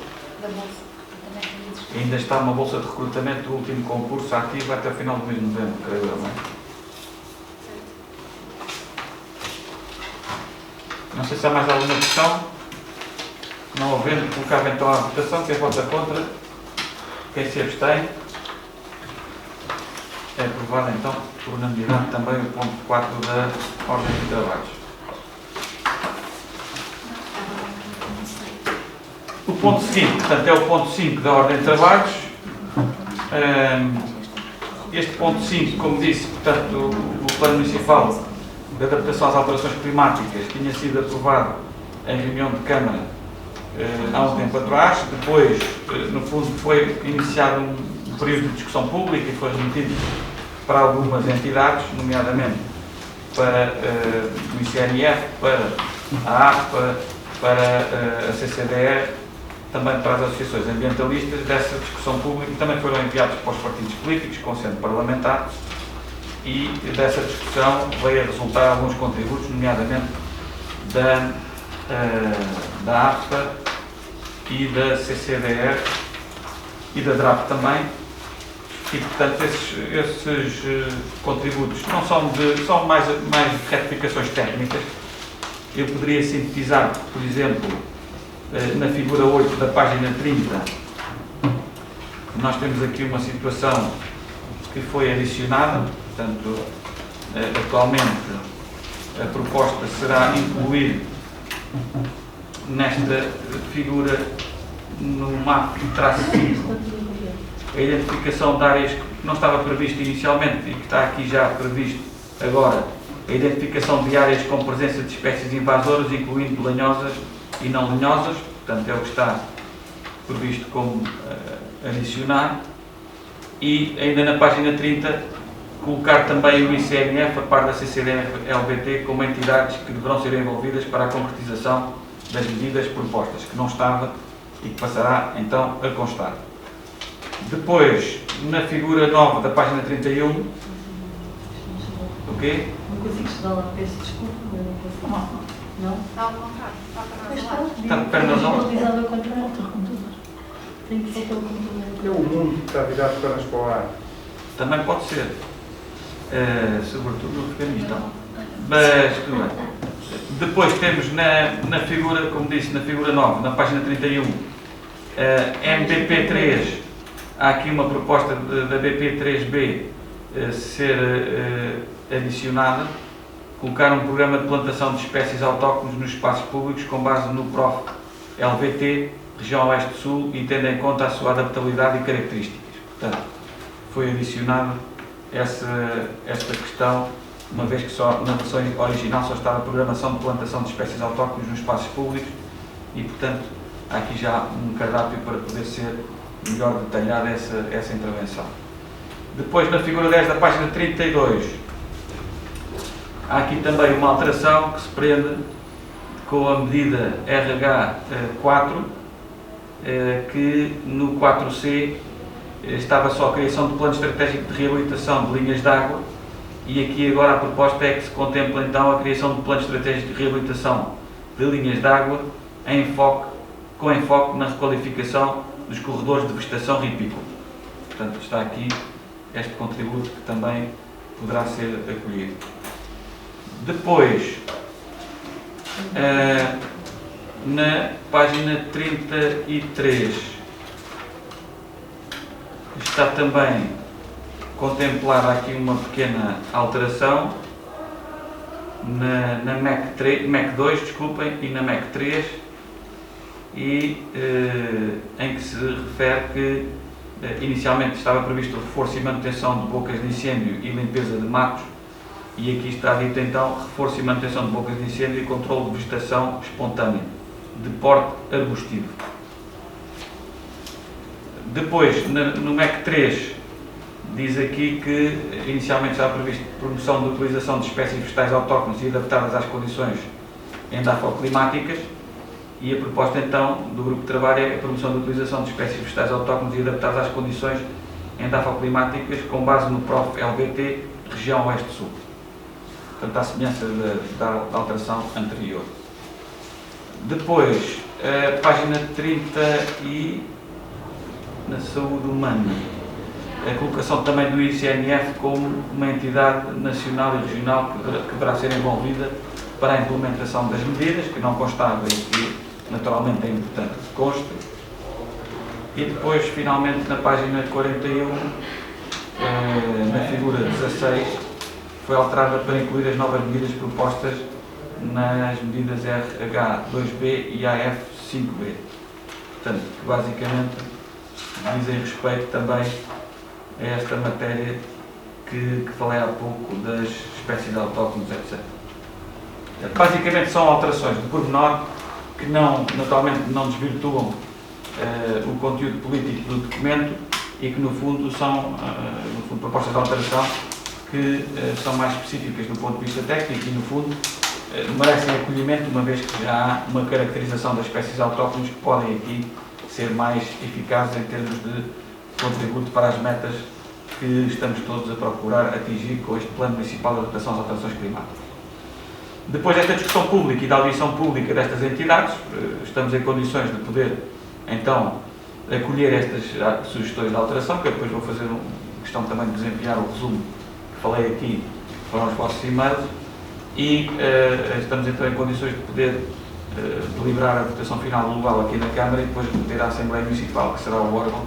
Ainda está uma bolsa de recrutamento do último concurso ativo até o final do mês de novembro, creio eu, não é? Não sei se há mais alguma questão. Não havendo, colocava então à votação. Quem vota contra? Quem se abstém? É aprovado então por unanimidade também o ponto 4 da ordem de trabalhos. O ponto seguinte, portanto, é o ponto 5 da ordem de trabalhos. Este ponto 5, como disse, portanto, o Plano Municipal de Adaptação às Alterações Climáticas tinha sido aprovado em reunião de Câmara há um tempo atrás. Depois, no fundo, foi iniciado um período de discussão pública e foi remetido para algumas entidades, nomeadamente para o ICNF, para a APA, para a CCDR, também para as associações ambientalistas. Dessa discussão pública também foram enviados para os partidos políticos, com centro parlamentar, e dessa discussão veio a resultar alguns contributos, nomeadamente da APA e da CCDR e da DRAP também. E, portanto, esses contributos não são mais retificações técnicas. Eu poderia sintetizar, por exemplo, na figura 8 da página 30, nós temos aqui uma situação que foi adicionada. Portanto, atualmente a proposta será incluir nesta figura, no mapa traço 5, a identificação de áreas que não estava previsto inicialmente e que está aqui já previsto agora, a identificação de áreas com presença de espécies invasoras, incluindo lenhosas e não lenhosas. Portanto, é o que está previsto como adicionar. E ainda na página 30, colocar também o ICNF, a par da CCDR-LBT, como entidades que deverão ser envolvidas para a concretização das medidas propostas, que não estava e que passará então a constar. Depois, na figura 9 da página 31, o quê? Não consigo chegar lá, peço desculpa, mas não consigo. Não? Está ao contrário, está para Está. Está de pernas ao ar. Visualizado ao contrário, estou com tudo. Tenho que ser pelo computador. É o mundo que está virado pernas para o ar. Também pode ser, sobretudo no Afeganistão. Mas, tudo bem. Depois temos na figura, como disse, na figura 9, na página 31, MBP3, há aqui uma proposta da BP3B ser adicionada, colocar um programa de plantação de espécies autóctones nos espaços públicos com base no PROF LVT, região Oeste-Sul, e tendo em conta a sua adaptabilidade e características. Portanto, foi adicionado esta questão, uma vez que só na versão original só estava a programação de plantação de espécies autóctones nos espaços públicos e, portanto, há aqui já um cardápio para poder ser melhor detalhada essa intervenção. Depois, na figura 10 da página 32, há aqui também uma alteração que se prende com a medida RH4, que no 4C estava só a criação do plano estratégico de reabilitação de linhas de água, e aqui agora a proposta é que se contemple então a criação do plano estratégico de reabilitação de linhas de água com enfoque na requalificação dos corredores de vegetação ripícola. Portanto, está aqui este contributo que também poderá ser acolhido. Depois, na página 33, está também contemplada aqui uma pequena alteração na MEC 2, desculpem, e na MEC 3, e em que se refere que inicialmente estava previsto o reforço e manutenção de bocas de incêndio e limpeza de matos, e aqui está dito então reforço e manutenção de bocas de incêndio e controle de vegetação espontânea de porte arbustivo. Depois, no MEC 3, diz aqui que inicialmente estava previsto promoção da utilização de espécies vegetais autóctones e adaptadas às condições endafoclimáticas, e a proposta então do grupo de trabalho é a promoção da utilização de espécies vegetais autóctones e adaptadas às condições endafoclimáticas com base no PROF LBT região Oeste-Sul. Portanto, à semelhança da alteração anterior. Depois, página 30 e na saúde humana, a colocação também do ICNF como uma entidade nacional e regional que deverá ser envolvida para a implementação das medidas, que não constava e que naturalmente é importante que conste. E depois, finalmente, na página 41, na figura 16, foi alterada para incluir as novas medidas propostas nas medidas RH2B e AF5B. Portanto, que basicamente dizem respeito também a esta matéria que falei há pouco das espécies autóctones, etc. Basicamente são alterações de pormenor que naturalmente não desvirtuam o conteúdo político do documento e que no fundo são propostas de alteração que são mais específicas do ponto de vista técnico e no fundo merecem acolhimento, uma vez que já há uma caracterização das espécies autóctones que podem aqui ser mais eficazes em termos de contributo para as metas que estamos todos a procurar atingir com este Plano Municipal de Adaptação às Alterações Climáticas. Depois desta discussão pública e da audição pública destas entidades, estamos em condições de poder, então, acolher estas sugestões de alteração, que eu depois vou fazer questão também de vos enviar o resumo que falei aqui para os vossos e-mails, e estamos então em condições de poder deliberar a votação final global aqui na Câmara e depois meter à Assembleia Municipal, que será o órgão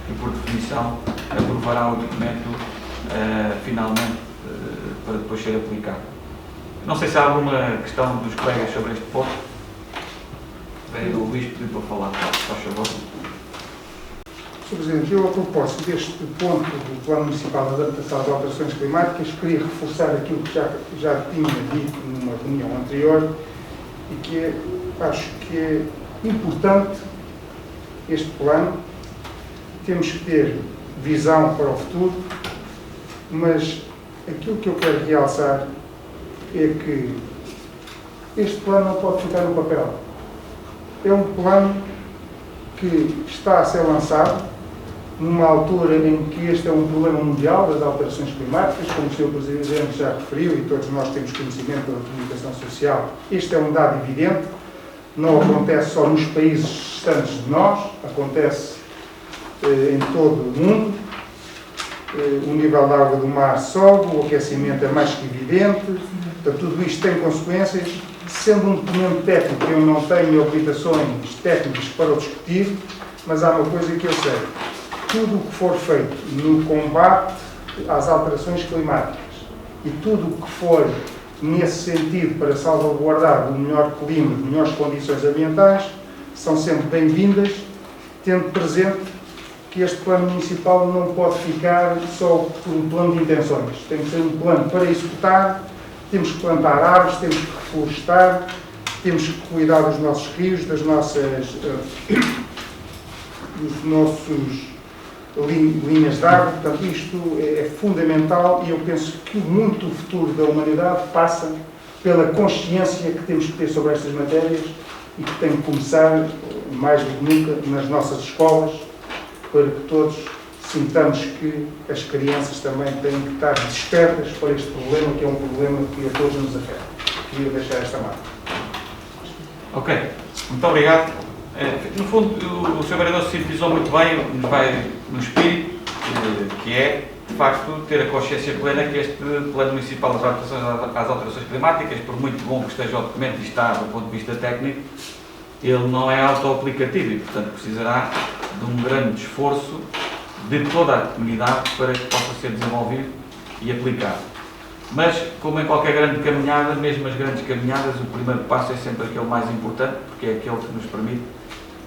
que, por definição, aprovará o documento finalmente para depois ser aplicado. Não sei se há alguma questão dos colegas sobre este ponto. O Luís pediu para falar, faz favor. Sr. Presidente, eu, a propósito deste ponto do Plano Municipal de Adaptação às Alterações Climáticas, queria reforçar aquilo que já tinha dito numa reunião anterior e que acho que é importante este plano. Temos que ter visão para o futuro, mas aquilo que eu quero realçar é que este plano não pode ficar no papel. É um plano que está a ser lançado numa altura em que este é um problema mundial das alterações climáticas, como o Sr. Presidente já referiu e todos nós temos conhecimento da comunicação social. Este é um dado evidente, não acontece só nos países distantes de nós, acontece em todo o mundo. O nível da água do mar sobe, o aquecimento é mais que evidente, portanto, tudo isto tem consequências. Sendo um documento técnico, eu não tenho habilitações técnicas para o discutir, mas há uma coisa que eu sei. Tudo o que for feito no combate às alterações climáticas e tudo o que for nesse sentido para salvaguardar o melhor clima, melhores condições ambientais, são sempre bem-vindas, tendo presente que este plano municipal não pode ficar só por um plano de intenções. Tem que ser um plano para executar. Temos que plantar árvores, temos que reflorestar, temos que cuidar dos nossos rios, das nossas linhas de água. Portanto, isto é fundamental e eu penso que muito do futuro da humanidade passa pela consciência que temos que ter sobre estas matérias e que tem que começar, mais do que nunca, nas nossas escolas, para que todos sintamos que as crianças também têm que estar despertas para este problema, que é um problema que a todos nos afeta. Queria deixar esta marca. Ok, muito obrigado. No fundo, o Sr. Vereador sintetizou muito bem, nos vai no espírito, que é, de facto, ter a consciência plena que este Plano Municipal das Adaptações às Alterações Climáticas, por muito bom que esteja o documento e está do ponto de vista técnico, ele não é auto-aplicativo e, portanto, precisará de um grande esforço de toda a comunidade para que possa ser desenvolvido e aplicado. Mas, como em qualquer grande caminhada, mesmo as grandes caminhadas, o primeiro passo é sempre aquele mais importante, porque é aquele que nos permite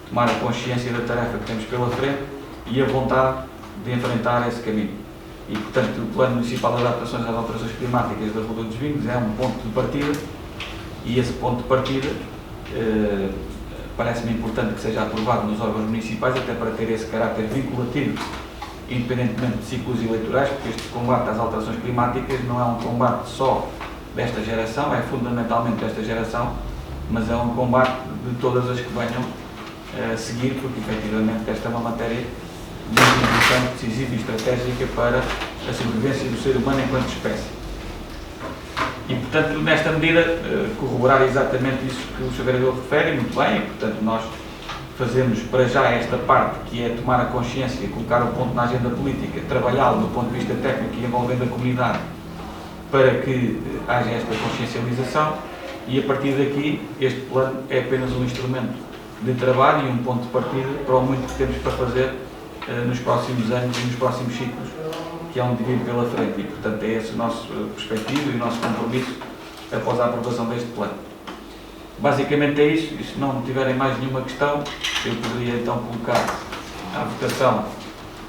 tomar a consciência da tarefa que temos pela frente e a vontade de enfrentar esse caminho. E, portanto, o Plano Municipal de Adaptações às Alterações Climáticas da Ruda dos Vinhos é um ponto de partida, e esse ponto de partida parece-me importante que seja aprovado nos órgãos municipais, até para ter esse caráter vinculativo, independentemente de ciclos eleitorais, porque este combate às alterações climáticas não é um combate só desta geração, é fundamentalmente desta geração, mas é um combate de todas as que venham a seguir, porque efetivamente esta é uma matéria muito importante, decisiva e estratégica para a sobrevivência do ser humano enquanto espécie. E, portanto, nesta medida, corroborar exatamente isso que o Sr. Vereador refere, muito bem, e, portanto, nós fazemos para já esta parte, que é tomar a consciência, colocar o ponto na agenda política, trabalhá-lo do ponto de vista técnico e envolvendo a comunidade, para que haja esta consciencialização, e a partir daqui, este plano é apenas um instrumento de trabalho e um ponto de partida para o muito que temos para fazer nos próximos anos e nos próximos ciclos, que é um vir pela frente, e, portanto, é esse o nosso perspectivo e o nosso compromisso após a aprovação deste plano. Basicamente é isso, e se não tiverem mais nenhuma questão, eu poderia então colocar à votação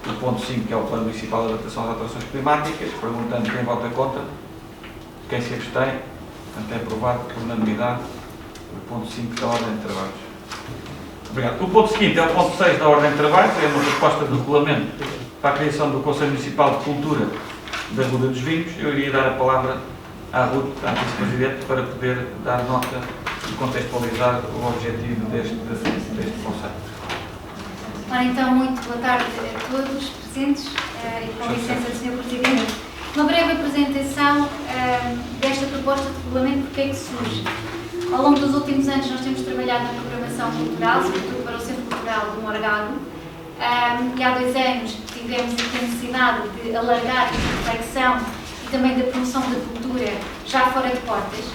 o ponto 5, que é o Plano Municipal de Adaptação às Alterações Climáticas, perguntando quem vota contra, quem se abstém. Portanto, é aprovado por unanimidade o ponto 5 da Ordem de Trabalhos. Obrigado. O ponto seguinte é o ponto 6 da Ordem de Trabalhos, é uma proposta de regulamento para a criação do Conselho Municipal de Cultura da Ruda dos Vinhos. Eu iria dar a palavra à Ruth, à Vice-Presidente, para poder dar nota e contextualizar o objetivo deste Conselho. Ora, então, muito boa tarde a todos presentes e com licença do Sr. Presidente. Uma breve apresentação desta proposta de regulamento, porque é que surge. Ao longo dos últimos anos nós temos trabalhado na programação cultural, sobretudo para o Centro Cultural do Morgado, e há 2 anos tivemos aqui a necessidade de alargar a reflexão e também da promoção da cultura já fora de portas.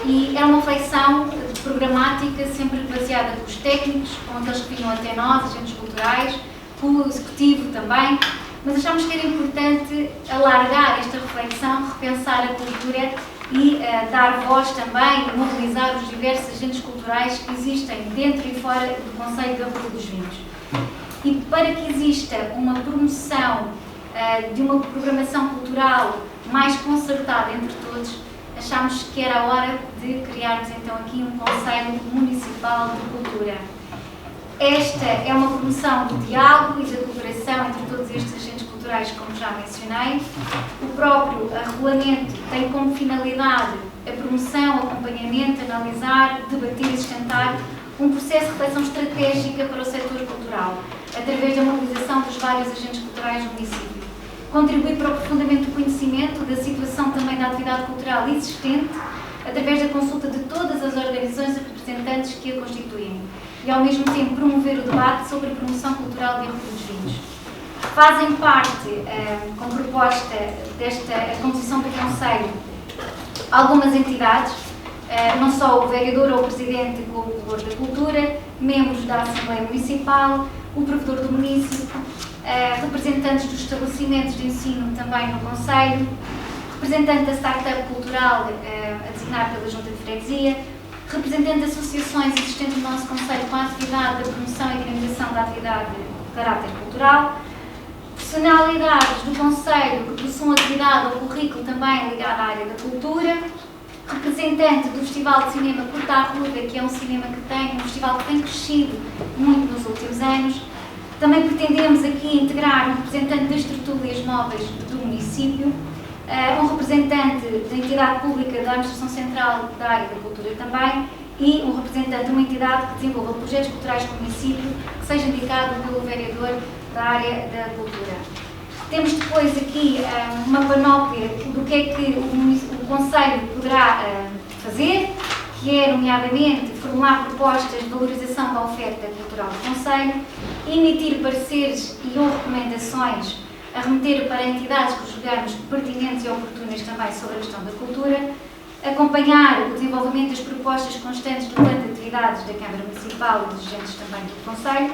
E é uma reflexão programática sempre baseada pelos técnicos, com aqueles que vinham até nós, agentes culturais, pelo executivo também, mas achamos que era importante alargar esta reflexão, repensar a cultura e dar voz também e mobilizar os diversos agentes culturais que existem dentro e fora do Conselho da Ruda dos Vinhos. E para que exista uma promoção de uma programação cultural mais concertada entre todos, achámos que era a hora de criarmos então aqui um Conselho Municipal de Cultura. Esta é uma promoção do diálogo e da cooperação entre todos estes agentes culturais, como já mencionei. O próprio regulamento tem como finalidade a promoção, acompanhamento, analisar, debater e sustentar um processo de reflexão estratégica para o setor cultural, através da mobilização dos vários agentes culturais do município. Contribui para o aprofundamento do conhecimento da situação também da atividade cultural existente, através da consulta de todas as organizações e representantes que a constituem, e ao mesmo tempo promover o debate sobre a promoção cultural da Ruda dos Vinhos. Fazem parte, com proposta desta composição do Conselho, algumas entidades, não só o vereador ou o presidente ou o promotor da cultura, membros da Assembleia Municipal, o provedor do município, representantes dos estabelecimentos de ensino também no Conselho, representante da startup cultural a designar pela Junta de Freguesia, representante de associações existentes no nosso Conselho com a atividade da promoção e dinamização da atividade de caráter cultural, personalidades do Conselho que possuam atividade ou currículo também ligado à área da cultura, representante do Festival de Cinema Curta à Ruda, que é um cinema que tem, um festival que tem crescido muito nos últimos anos. Também pretendemos aqui integrar um representante das tertúlias móveis do município, um representante da entidade pública da Administração Central da área da cultura também, e um representante de uma entidade que desenvolva projetos culturais do município, que seja indicado pelo vereador da área da cultura. Temos depois aqui uma panóplia do que é que o Conselho poderá fazer, que é, nomeadamente, formular propostas de valorização da oferta cultural do Conselho, emitir pareceres e ou recomendações a remeter para entidades que julgarmos pertinentes e oportunas também sobre a questão da cultura, acompanhar o desenvolvimento das propostas constantes do plano de atividades da Câmara Municipal e dos agentes também do Conselho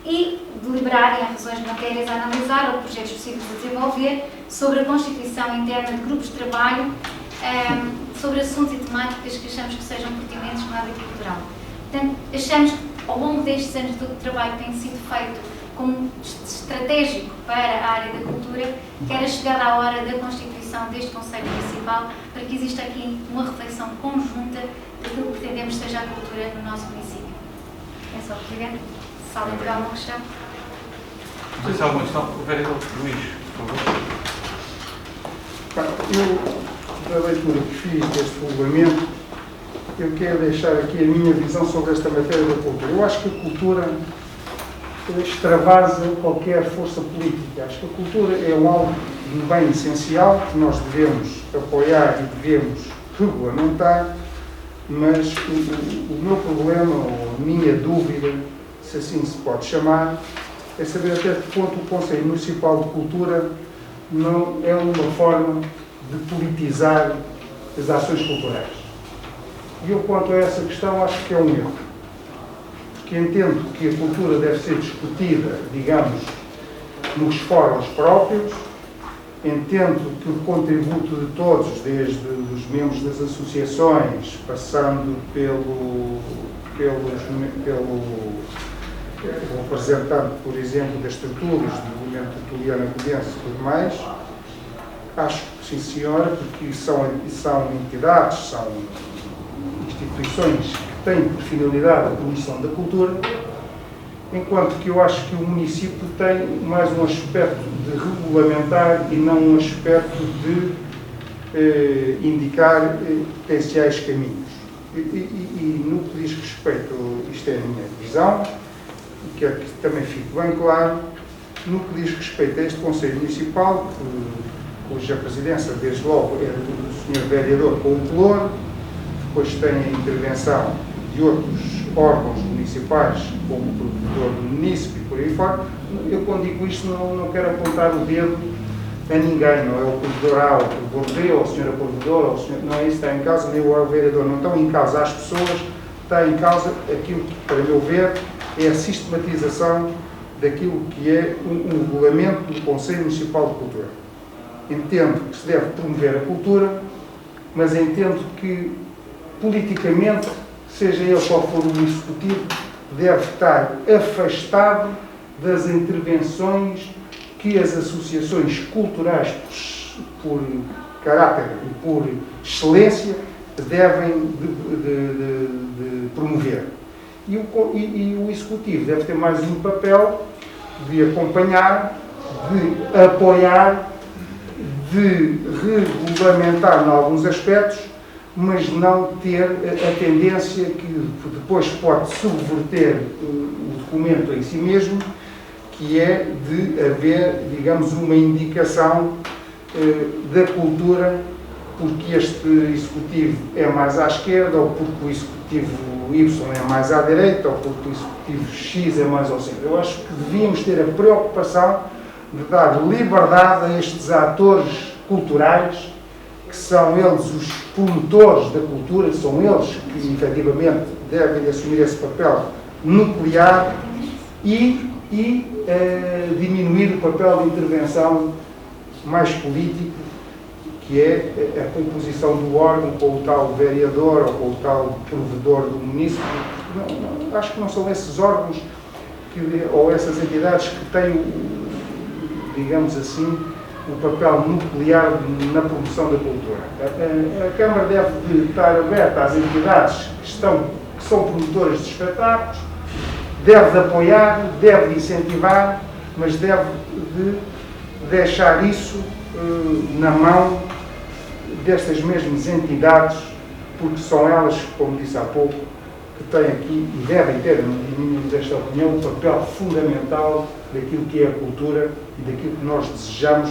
e deliberar em razões de matérias a analisar ou projetos possíveis a desenvolver sobre a constituição interna de grupos de trabalho sobre assuntos e temáticas que achamos que sejam pertinentes no âmbito cultural. Portanto, achamos que ao longo destes anos do trabalho que tem sido feito como estratégico para a área da cultura, que era chegada a hora da constituição deste Conselho Municipal para que exista aqui uma reflexão conjunta daquilo que pretendemos seja a cultura no nosso município. É só, Presidente. Se alguém tiver alguma questão. Não sei se há alguma questão. O vereador Luís, por favor. Eu, da leitura que fiz deste regulamento, eu quero deixar aqui a minha visão sobre esta matéria da cultura. Eu acho que a cultura extravasa qualquer força política. Acho que a cultura é um bem essencial que nós devemos apoiar e devemos regulamentar, mas o meu problema, ou a minha dúvida, se assim se pode chamar, é saber até que ponto o Conselho Municipal de Cultura não é uma forma de politizar as ações culturais. E eu, quanto a essa questão, acho que é um erro. Porque entendo que a cultura deve ser discutida, digamos, nos fóruns próprios. Entendo que o contributo de todos, desde os membros das associações, passando pelo representante, por exemplo, das estruturas do movimento tertuliano acolhense e tudo mais, acho que sim, senhora, porque são entidades, são instituições que têm por finalidade a promoção da cultura, enquanto que eu acho que o município tem mais um aspecto de regulamentar e não um aspecto de indicar potenciais caminhos. E no que diz respeito, isto é a minha visão, e quero que também fique bem claro, no que diz respeito a este Conselho Municipal, cuja presidência, desde logo, é do Sr. Vereador Paulo Pelouro, depois tem a intervenção de outros órgãos municipais, como o provedor do município e por aí fora. Eu, quando digo isto, não quero apontar o dedo a ninguém, não é o provedor A, ou o provedor B, ou a senhora provedora, não é isso que está em causa, nem o vereador. Não estão em causa as pessoas, está em causa aquilo que, para meu ver, é a sistematização daquilo que é um regulamento do Conselho Municipal de Cultura. Entendo que se deve promover a cultura, mas entendo que, politicamente, seja ele qual for o executivo, deve estar afastado das intervenções que as associações culturais, por caráter e por excelência, devem de promover. E o executivo deve ter mais um papel de acompanhar, de apoiar, de regulamentar em alguns aspectos, mas não ter a tendência que depois pode subverter o documento em si mesmo, que é de haver, digamos, uma indicação da cultura, porque este executivo é mais à esquerda, ou porque o executivo Y é mais à direita, ou porque o executivo X é mais ao centro. Eu acho que devíamos ter a preocupação de dar liberdade a estes atores culturais, que são eles os promotores da cultura, são eles que efetivamente devem assumir esse papel nuclear e diminuir o papel de intervenção mais político, que é a composição do órgão com o tal vereador ou com o tal provedor do município. Acho que não são esses órgãos ou essas entidades que têm, digamos assim, o papel nuclear na promoção da cultura. A Câmara deve estar aberta às entidades que são promotoras de espetáculos, deve de apoiar, deve de incentivar, mas deve de deixar isso na mão destas mesmas entidades, porque são elas, como disse há pouco, que têm aqui e devem ter, no mínimo desta opinião, um papel fundamental daquilo que é a cultura e daquilo que nós desejamos,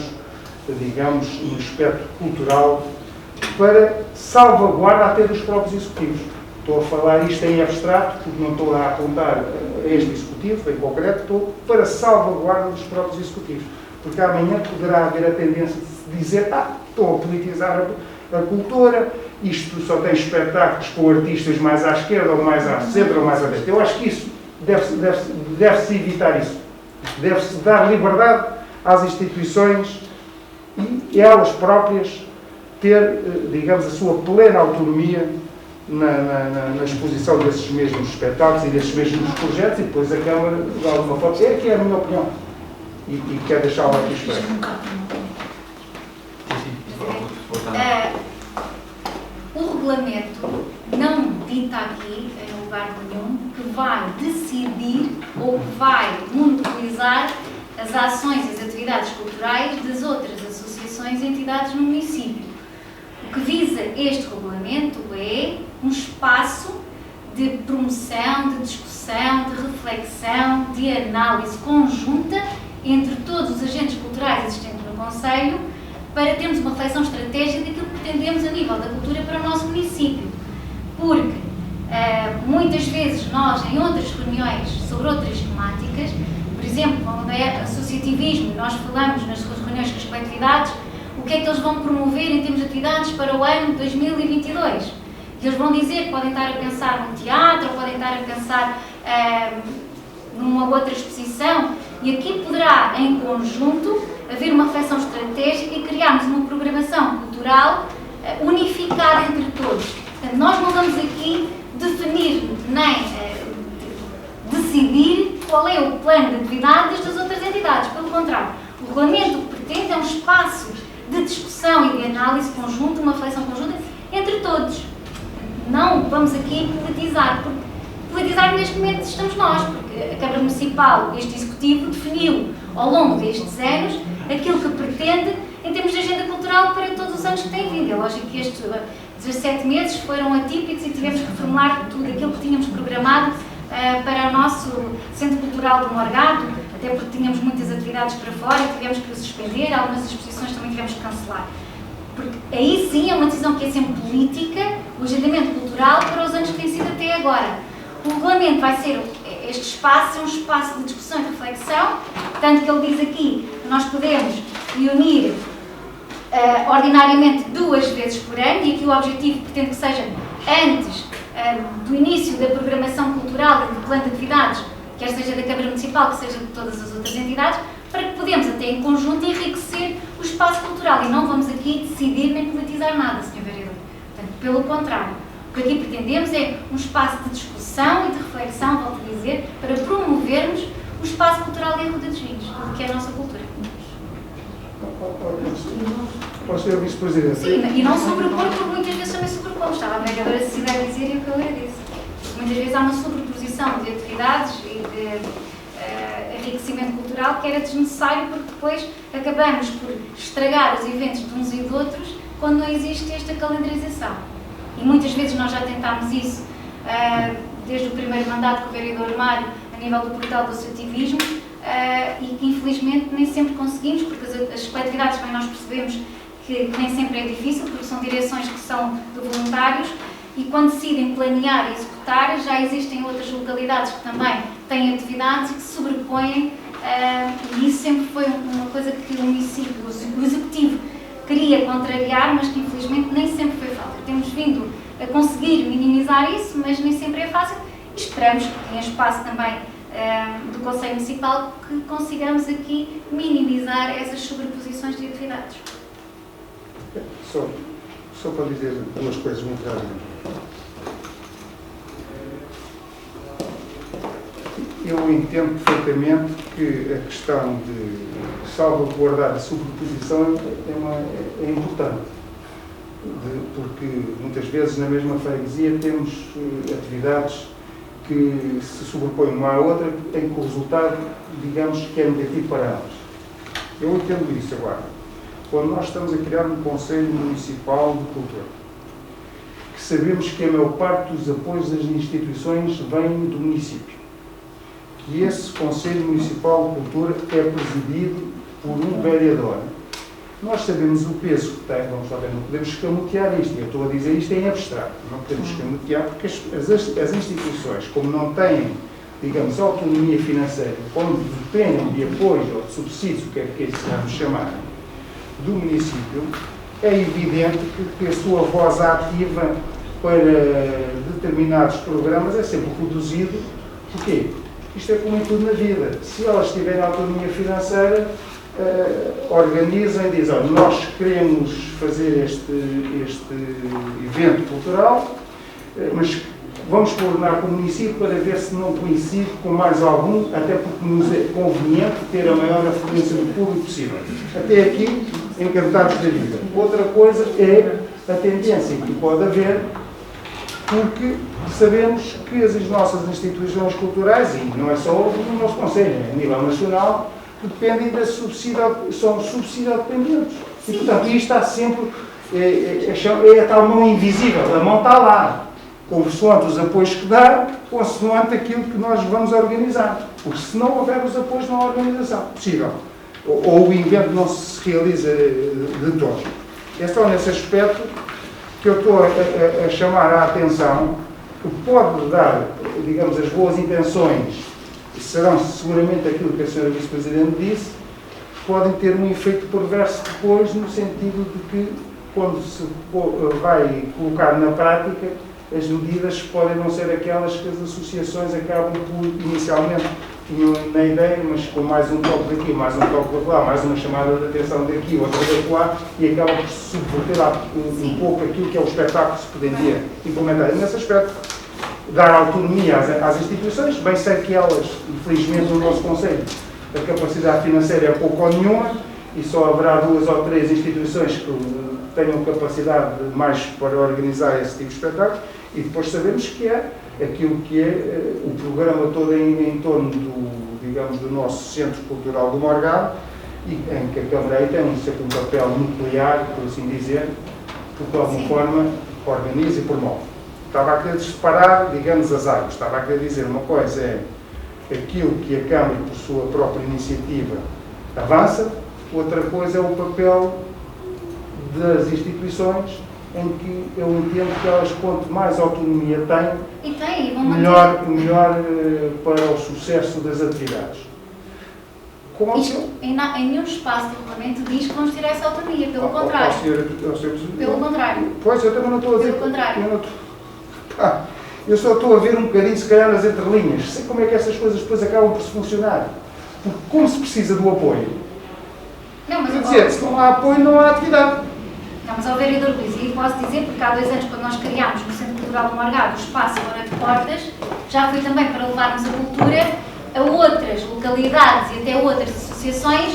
digamos, no aspecto cultural, para salvaguarda até dos próprios executivos. Estou a falar isto em abstrato, porque não estou a apontar a este executivo, em concreto, estou para salvaguarda dos próprios executivos. Porque amanhã poderá haver a tendência de se dizer, estou a politizar a cultura, isto só tem espetáculos com artistas mais à esquerda, ou mais à centro, ou mais à direita. Eu acho que isso deve-se evitar isso. Deve-se dar liberdade às instituições e elas próprias ter, digamos, a sua plena autonomia na exposição desses mesmos espetáculos e desses mesmos projetos, e depois a Câmara, de alguma forma, é que é a minha opinião. E quero deixá-la aqui expressa. O regulamento não dita aqui, em lugar nenhum, que vai decidir ou que vai monopolizar as ações e as atividades culturais das outras associações e entidades no município. O que visa este regulamento é um espaço de promoção, de discussão, de reflexão, de análise conjunta entre todos os agentes culturais existentes no Conselho, para termos uma reflexão estratégica daquilo que pretendemos a nível da cultura para o nosso município. Porque muitas vezes nós, em outras reuniões sobre outras temáticas, por exemplo, quando é associativismo, nós falamos nas reuniões com as coletividades, o que é que eles vão promover em termos de atividades para o ano de 2022. E eles vão dizer que podem estar a pensar num teatro, ou podem estar a pensar numa outra exposição, e aqui poderá, em conjunto, haver uma reflexão estratégica e criarmos uma programação cultural unificada entre todos. Portanto, nós não vamos aqui definir nem decidir qual é o plano de atividades das outras entidades. Pelo contrário, o regulamento que pretende é um espaço de discussão e de análise conjunta, uma reflexão conjunta entre todos. Não vamos aqui politizar, porque politizar neste momento estamos nós, porque a Câmara Municipal, este Executivo, definiu ao longo destes anos aquilo que pretende em termos de agenda cultural para todos os anos que têm vindo. É lógico que estes 17 meses foram atípicos e tivemos que reformular tudo aquilo que tínhamos programado para o nosso Centro Cultural do Morgado, até porque tínhamos muitas atividades para fora e tivemos que suspender, algumas exposições também tivemos que cancelar. Porque aí sim é uma decisão que é sempre política, o agendamento cultural para os anos que têm sido até agora. O regulamento vai ser, este espaço é um espaço de discussão e reflexão, tanto que ele diz aqui que nós podemos reunir ordinariamente 2 vezes por ano, e aqui o objetivo pretende que seja antes do início da programação cultural e do plano de atividades, quer seja da Câmara Municipal, que seja de todas as outras entidades, para que podemos até em conjunto enriquecer o espaço cultural, e não vamos aqui decidir nem politizar nada, Sr. Vereador. Portanto, pelo contrário, o que aqui pretendemos é um espaço de discussão e de reflexão, volto a dizer, para promovermos o espaço cultural e a Ruda dos Vinhos, tudo que é a nossa cultura. Sr. Vice-Presidente. Sim, e não sobrepor, porque muitas vezes também sobrepomos. Estava a vereadora Cecília a dizer e o que eu agradeço. Muitas vezes há uma sobreposição de atividades e de enriquecimento cultural que era desnecessário, porque depois acabamos por estragar os eventos de uns e de outros quando não existe esta calendarização. E muitas vezes nós já tentámos isso, desde o primeiro mandato com o vereador Mário, a nível do portal do associativismo, e que infelizmente nem sempre conseguimos, porque as coletividades também nós percebemos que nem sempre é difícil, porque são direções que são de voluntários, e quando decidem planear e executar, já existem outras localidades que também têm atividades e que se sobrepõem, e isso sempre foi uma coisa que o município, o executivo, queria contrariar, mas que infelizmente nem sempre foi fácil. Temos vindo a conseguir minimizar isso, mas nem sempre é fácil, e esperamos que em espaço também do Conselho Municipal que consigamos aqui minimizar essas sobreposições de atividades. Só para dizer 2 coisas muito rapidamente. Eu entendo perfeitamente que a questão de salvaguardar a sobreposição é importante, porque muitas vezes na mesma freguesia temos atividades que se sobrepõem uma à outra, em que o resultado, digamos, que é negativo para elas. Eu entendo isso agora. Quando nós estamos a criar um Conselho Municipal de Cultura, que sabemos que a maior parte dos apoios das instituições vem do município, que esse Conselho Municipal de Cultura é presidido por um vereador, nós sabemos o peso que tem, vamos lá ver, não podemos escamotear isto, eu estou a dizer isto em abstrato, não podemos escamotear, porque as instituições, como não têm, digamos, autonomia financeira, onde dependem de apoio ou de subsídios, o que é que isso vamos chamar, do município, é evidente que a sua voz ativa para determinados programas é sempre reduzido. Porquê? Isto é como em tudo na vida. Se elas tiverem autonomia financeira, organizam e dizem: olha, nós queremos fazer este evento cultural, mas vamos coordenar com o município para ver se não coincide com mais algum, até porque nos é conveniente ter a maior afluência do público possível. Até aqui, encantados da vida. Outra coisa é a tendência que pode haver, porque sabemos que as nossas instituições culturais, e não é só o nosso Conselho, é a nível nacional, dependem da são subsidiodependentes. E, portanto, isto está sempre, é a tal mão invisível, a mão está lá, consoante os apoios que dá, consoante aquilo que nós vamos organizar. Porque se não houver os apoios, não há organização possível. Ou o evento não se realiza de todo. É só nesse aspecto que eu estou a chamar a atenção, que pode dar, digamos, as boas intenções, serão seguramente aquilo que a Sra. Vice-Presidente disse, podem ter um efeito perverso depois, no sentido de que, quando se vai colocar na prática, as medidas podem não ser aquelas que as associações acabam por, inicialmente, tinham na ideia, mas com mais um toque daqui, mais um toque de lá, mais uma chamada de atenção daqui, outra de lá, e acaba por subverter um pouco aquilo que é o espetáculo que se pretendia implementar. E nesse aspecto, dar autonomia às instituições, bem sei que elas, infelizmente, no nosso Conselho, a capacidade financeira é pouco ou nenhuma, e só haverá 2 ou 3 instituições que tenham capacidade mais para organizar esse tipo de espetáculo, e depois sabemos que é aquilo que é o programa todo em torno do nosso Centro Cultural do Morgado, e em que a Câmara tem sempre um papel nuclear, por assim dizer, que de alguma forma organiza e promove. Estava a querer separar, digamos, as águas. Estava a querer dizer uma coisa é aquilo que a Câmara, por sua própria iniciativa, avança, outra coisa é o papel das instituições, em que eu entendo que elas, quanto mais autonomia têm, melhor para o sucesso das atividades. Isto, em nenhum espaço do Parlamento diz que vamos tirar essa autonomia, pelo contrário. Pelo contrário. Pois, eu também não estou a dizer. Pelo contrário. Eu só estou a ver um bocadinho, se calhar, nas entrelinhas. Sei como é que essas coisas depois acabam por se funcionar. Porque como se precisa do apoio, Não, mas quer dizer, se não há apoio, não há atividade. Não, mas ao vereador Luís, e posso dizer, porque há 2 anos, quando nós criámos no Centro Cultural do Morgado o espaço Hora de Portas, já foi também para levarmos a cultura a outras localidades e até outras associações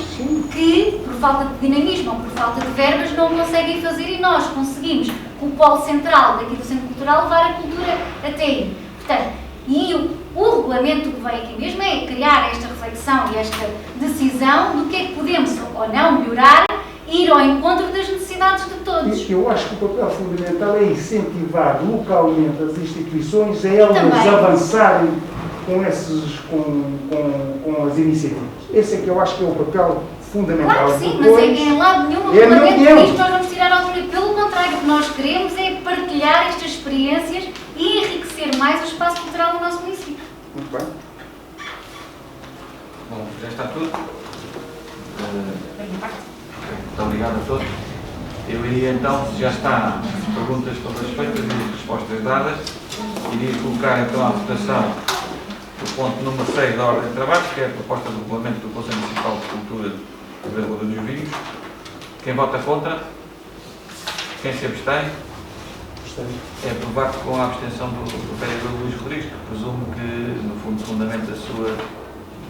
que, por falta de dinamismo ou por falta de verbas, não conseguem fazer, e nós conseguimos, com o polo central daqui do Centro Cultural, levar a cultura até aí. Portanto, e o regulamento que veio aqui mesmo é criar esta reflexão e esta decisão do que é que podemos ou não melhorar, ir ao encontro das necessidades de todos. Eu acho que o papel fundamental é incentivar localmente as instituições a elas também avançarem com as iniciativas. Esse é que eu acho que é o papel fundamental. Claro que sim, depois, mas em lado nenhum o regulamento diz que nós vamos tirar a autonomia. Pelo contrário, o que nós queremos é partilhar estas experiências e enriquecer mais o espaço cultural do nosso município. Muito bem. Bom, já está tudo. Muito obrigado a todos. Eu iria então, se já está as perguntas todas feitas e as respostas dadas, iria colocar então à votação o ponto número 6 da ordem de trabalhos, que é a proposta do regulamento do Conselho Municipal de Cultura da Vila dos Vinhos. Quem vota contra? Quem se abstém? É aprovado com a abstenção do vereador Luís Rodrigues, que presumo que, no fundo, fundamenta a sua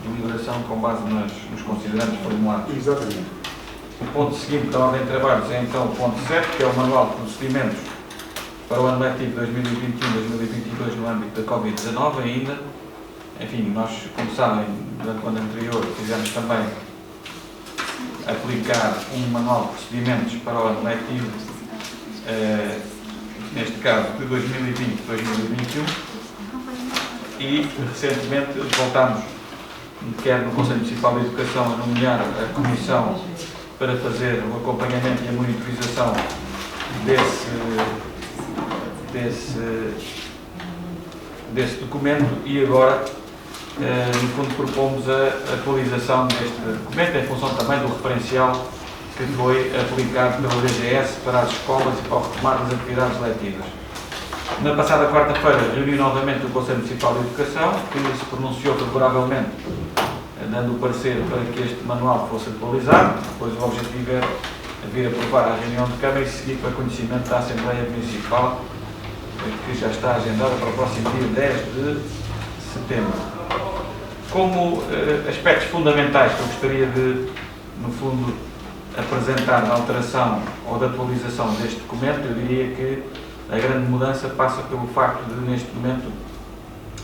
deliberação com base nos considerandos formulados. Exatamente. O ponto seguinte da ordem de trabalhos é então o ponto 7, que é o Manual de Procedimentos para o ano letivo 2021-2022 no âmbito da Covid-19 ainda. Enfim, nós, como sabem, durante o ano anterior fizemos também aplicar um Manual de Procedimentos para o ano letivo, neste caso de 2020-2021, e recentemente voltámos, quer no Conselho Municipal de Educação, a nomear a Comissão para fazer o acompanhamento e a monitorização desse documento, e agora, no fundo, propomos a atualização deste documento em função também do referencial que foi aplicado pela DGS para as escolas e para o retomar das atividades letivas. Na passada quarta-feira reuniu novamente o Conselho Municipal de Educação, que se pronunciou favoravelmente, dando o parecer para que este manual fosse atualizado, pois o objetivo era vir aprovar a reunião de Câmara e seguir para conhecimento da Assembleia Municipal, que já está agendada para o próximo dia 10 de setembro. Como aspectos fundamentais que eu gostaria de, no fundo, apresentar de alteração ou de atualização deste documento, eu diria que a grande mudança passa pelo facto de, neste momento,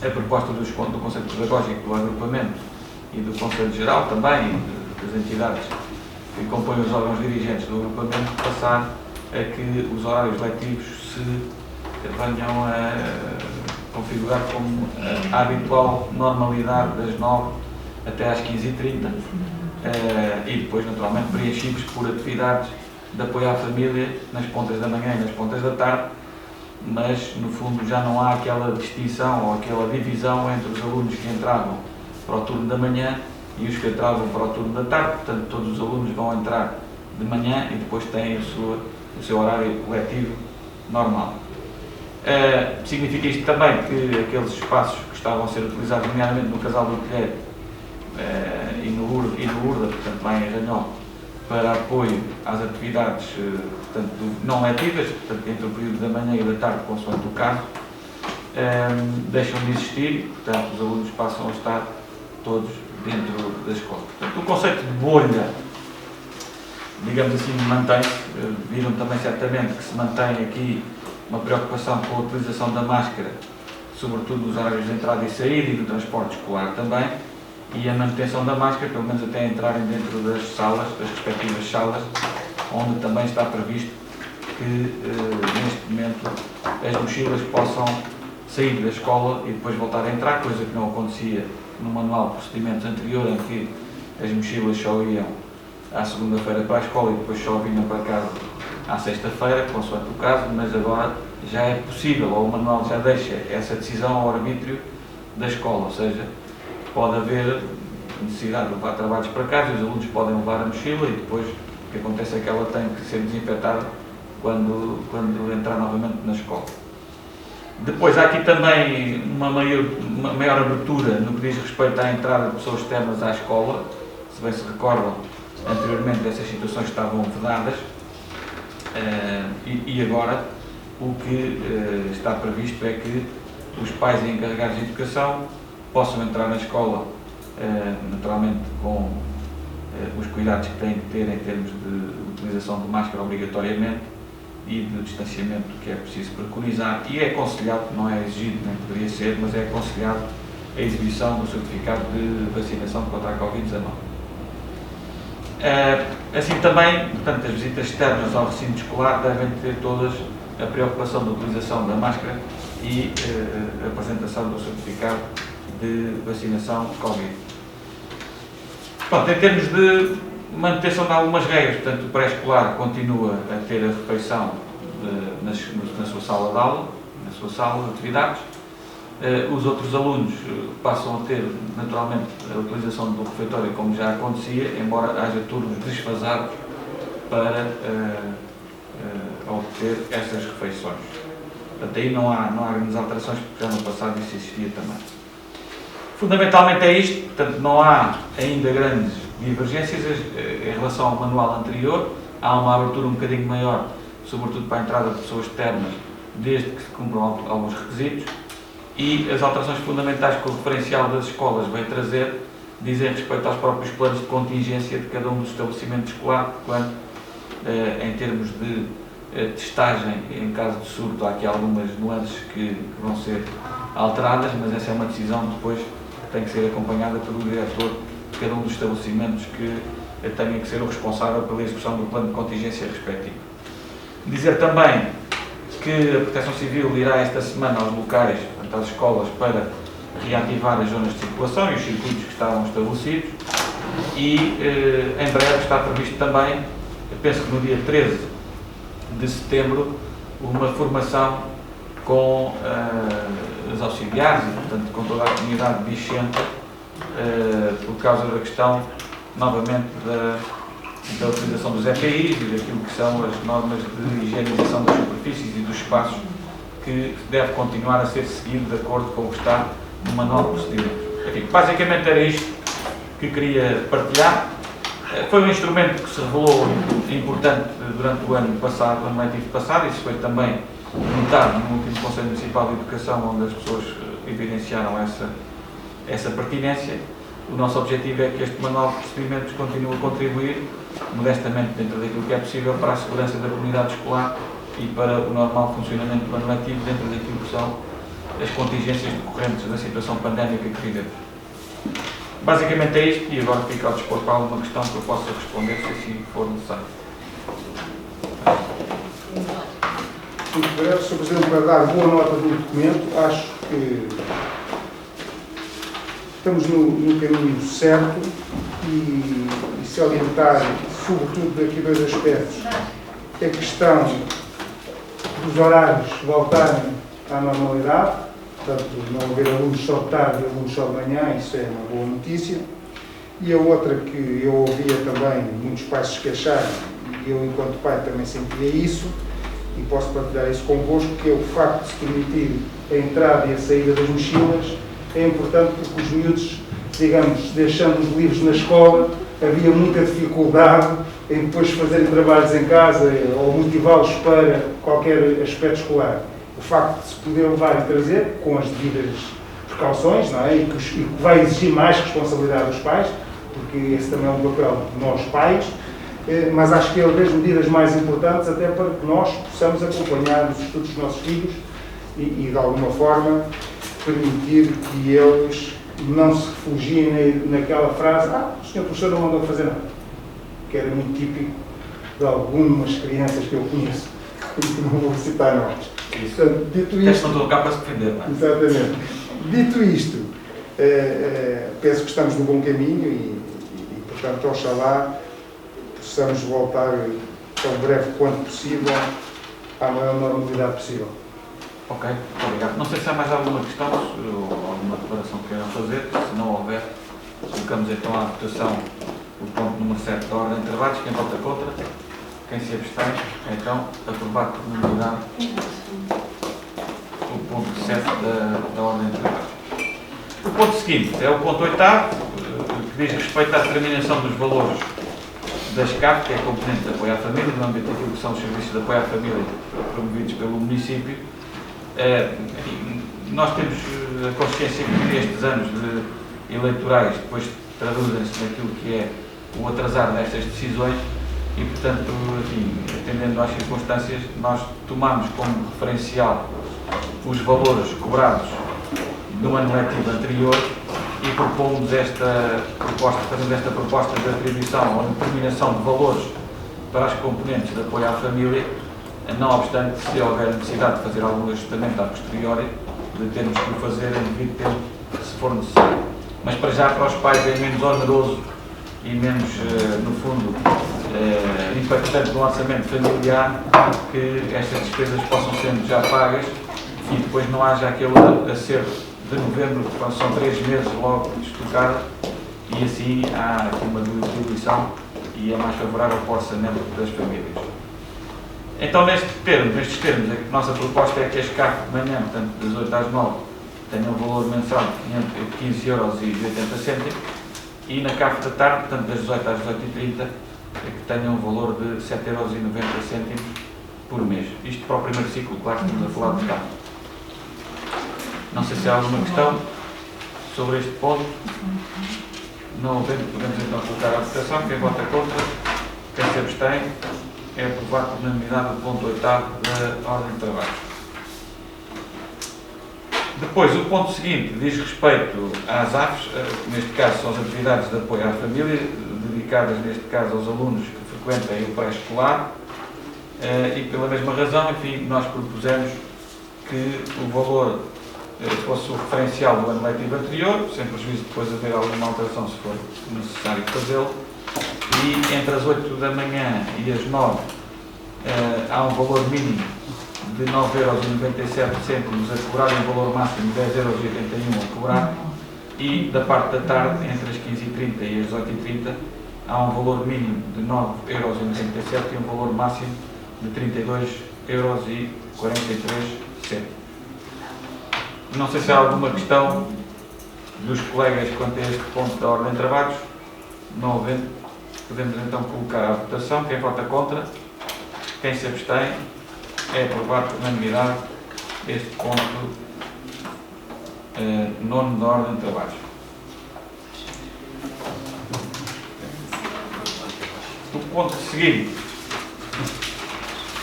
a proposta do Conselho Pedagógico do Agrupamento e do Conselho Geral também, e das entidades que compõem os órgãos dirigentes do agrupamento, passar a que os horários letivos se venham a configurar como a habitual normalidade das 9 até às 15h30 e depois, naturalmente, preenchidos por atividades de apoio à família nas pontas da manhã e nas pontas da tarde, mas, no fundo, já não há aquela distinção ou aquela divisão entre os alunos que entravam para o turno da manhã e os que entravam para o turno da tarde. Portanto, todos os alunos vão entrar de manhã e depois têm o seu horário letivo normal. Significa isto também que aqueles espaços que estavam a ser utilizados, nomeadamente no Casal do Telheiro e no URDA, portanto lá em Arranhol, para apoio às atividades portanto, não letivas, portanto, entre o período da manhã e da tarde, consoante o caso, deixam de existir e, portanto, os alunos passam a estar todos dentro da escola. Portanto, o conceito de bolha, digamos assim, mantém-se. Viram também certamente que se mantém aqui uma preocupação com a utilização da máscara, sobretudo nos horários de entrada e saída e do transporte escolar também, e a manutenção da máscara, pelo menos até entrarem dentro das salas, das respectivas salas, onde também está previsto que, neste momento, as mochilas possam sair da escola e depois voltar a entrar, coisa que não acontecia no manual de procedimentos anterior, em que as mochilas só iam à segunda-feira para a escola e depois só vinham para casa à sexta-feira, consoante o caso, mas agora já é possível, ou o manual já deixa essa decisão ao arbítrio da escola, ou seja, pode haver necessidade de levar trabalhos para casa e os alunos podem levar a mochila e depois o que acontece é que ela tem que ser desinfetada quando entrar novamente na escola. Depois há aqui também uma maior abertura no que diz respeito à entrada de pessoas externas à escola. Se bem se recordam, anteriormente essas situações estavam vedadas e agora o que está previsto é que os pais e encarregados de educação possam entrar na escola, naturalmente com os cuidados que têm que ter em termos de utilização de máscara obrigatoriamente e de distanciamento que é preciso preconizar, e é aconselhado, não é exigido, nem poderia ser, mas é aconselhado a exibição do certificado de vacinação contra a Covid-19. Assim também, portanto, as visitas externas ao recinto escolar devem ter todas a preocupação da utilização da máscara e a apresentação do certificado de vacinação Covid. Pronto, em termos de manutenção de algumas regras, portanto, o pré-escolar continua a ter a refeição na sua sala de aula, na sua sala de atividades. Os outros alunos passam a ter, naturalmente, a utilização do refeitório como já acontecia, embora haja turnos desfasados para obter essas refeições. Portanto, aí não há grandes alterações, porque já no passado isso existia também. Fundamentalmente é isto, portanto, não há ainda grandes divergências em relação ao manual anterior. Há uma abertura um bocadinho maior, sobretudo para a entrada de pessoas externas, desde que se cumpram alguns requisitos. E as alterações fundamentais que o referencial das escolas vai trazer dizem respeito aos próprios planos de contingência de cada um dos estabelecimentos escolares, portanto, em termos de testagem, em caso de surto, há aqui algumas nuances que vão ser alteradas, mas essa é uma decisão que depois tem que ser acompanhada pelo diretor de cada um dos estabelecimentos que tenha que ser o responsável pela execução do plano de contingência respectivo. Dizer também que a Proteção Civil irá esta semana aos locais, portanto, às escolas, para reativar as zonas de circulação e os circuitos que estavam estabelecidos e em breve está previsto também, eu penso que no dia 13 de setembro, uma formação com os auxiliares e, portanto, com toda a comunidade bixenta por causa da questão, novamente, da utilização dos EPIs e daquilo que são as normas de higienização das superfícies e dos espaços que deve continuar a ser seguido de acordo com o que está no manual de procedimentos. Enfim, basicamente era isto que queria partilhar. Foi um instrumento que se revelou importante durante o ano passado, o ano letivo passado, e isso foi também notado no último Conselho Municipal de Educação, onde as pessoas evidenciaram essa pertinência. O nosso objetivo é que este manual de procedimentos continue a contribuir, modestamente dentro daquilo que é possível, para a segurança da comunidade escolar e para o normal funcionamento do ano letivo dentro daquilo que são as contingências decorrentes da situação pandémica que vivemos. Basicamente é isto, e agora fico ao dispor para alguma questão que eu possa responder, se assim for necessário. Muito breve, Sr. Presidente, para dar boa nota do documento, acho que estamos no caminho certo e salientar, sobretudo, aqui dois aspectos. A questão dos horários voltarem à normalidade, portanto, não haver alunos só de tarde e alunos só de manhã, isso é uma boa notícia. E a outra que eu ouvia também muitos pais se queixarem, e eu, enquanto pai, também sentia isso, e posso partilhar isso convosco, que é o facto de se permitir a entrada e a saída das mochilas. É importante porque os miúdos, digamos, deixando os livros na escola, havia muita dificuldade em depois fazerem trabalhos em casa ou motivá-los para qualquer aspecto escolar. O facto de se poder levar e trazer, com as devidas precauções, não é? E que vai exigir mais responsabilidade dos pais, porque esse também é um papel de nós pais, mas acho que é uma das medidas mais importantes até para que nós possamos acompanhar os estudos dos nossos filhos e de alguma forma, permitir que eles não se refugiem naquela frase: o senhor professor não mandou fazer nada, que era muito típico de algumas crianças que eu conheço, que não vou citar nomes. Portanto, dito isto, não estou cá para se defender, não é? Exatamente. Dito isto, penso que estamos no bom caminho e portanto, oxalá possamos voltar tão breve quanto possível à maior normalidade possível. Ok, muito obrigado. Não sei se há mais alguma questão ou alguma declaração que queiram fazer. Se não houver, colocamos então à votação o ponto número 7 da ordem de trabalhos. Quem vota contra? Quem se abstém? Então, aprovado por unanimidade o ponto 7 da ordem de trabalhos. O ponto seguinte é o ponto 8º, que diz respeito à determinação dos valores das CAP, que é a componente de apoio à família, no âmbito daquilo que são os serviços de apoio à família promovidos pelo município. Nós temos a consciência que estes anos eleitorais depois traduzem-se naquilo que é o atrasar destas decisões e, portanto, enfim, atendendo às circunstâncias, nós tomamos como referencial os valores cobrados no ano letivo anterior e propomos fazemos esta proposta de atribuição ou determinação de valores para as componentes de apoio à família, não obstante, se houver necessidade de fazer algum ajustamento a posteriori, de termos que o fazer em devido tempo, se for necessário. Mas para já, para os pais, é menos oneroso e menos, no fundo, impactante no orçamento familiar que estas despesas possam ser já pagas e depois não haja aquele acerto de novembro, que são 3 meses logo estocada, e assim há aqui uma diluição e é mais favorável para o orçamento das famílias. Então, nestes termos, a nossa proposta é que as CAF de manhã, portanto, das 8 às 9, tenham um valor mensal de 15,80€ e na CAF da tarde, portanto, das 18 às 18h30, que tenham um valor de 7,90€ por mês. Isto para o primeiro ciclo, claro, estamos a falar de CAF. Não sei se há alguma questão sobre este ponto. Não havendo, podemos então colocar à votação. Quem vota contra, quem se abstém, é aprovado por unanimidade o ponto 8º da ordem de trabalho. Depois, o ponto seguinte diz respeito às AFs, neste caso são as atividades de apoio à família, dedicadas neste caso aos alunos que frequentem o pré-escolar, e pela mesma razão, enfim, nós propusemos que o valor fosse o referencial do ano letivo anterior, sem prejuízo depois de haver alguma alteração se for necessário fazê-lo, e entre as 8 da manhã e as 9 há um valor mínimo de 9,97€ a cobrar e um valor máximo de 10,81€ a cobrar, e da parte da tarde, entre as 15h30 e as 18h30, há um valor mínimo de 9,87 € e um valor máximo de 32,43 €. Não sei se há alguma questão dos colegas quanto a este ponto da ordem de trabalhos. Não havendo, podemos então colocar à votação. Quem vota contra? Quem se abstém? É aprovado por unanimidade este ponto 9º da ordem de trabalhos. O ponto seguinte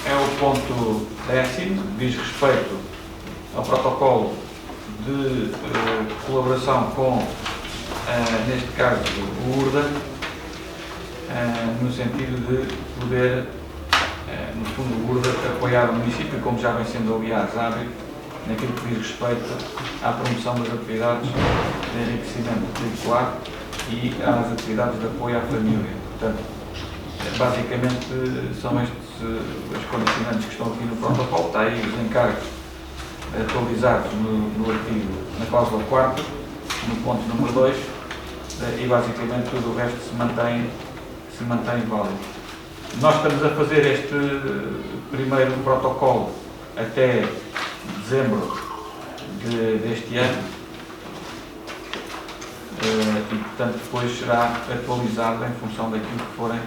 é o ponto 10º, diz respeito ao protocolo de colaboração com, neste caso, o URDA, no sentido de poder, no fundo, o URDA apoiar o município, como já vem sendo, aliás, hábito, naquilo que diz respeito à promoção das atividades de enriquecimento curricular e às atividades de apoio à família. Portanto, basicamente, são estes os condicionantes que estão aqui no protocolo. Está aí os encargos atualizados no artigo, na cláusula 4ª, no ponto número 2, e basicamente tudo o resto se mantém válido. Nós estamos a fazer este primeiro protocolo até dezembro deste ano e, portanto, depois será atualizado em função daquilo que forem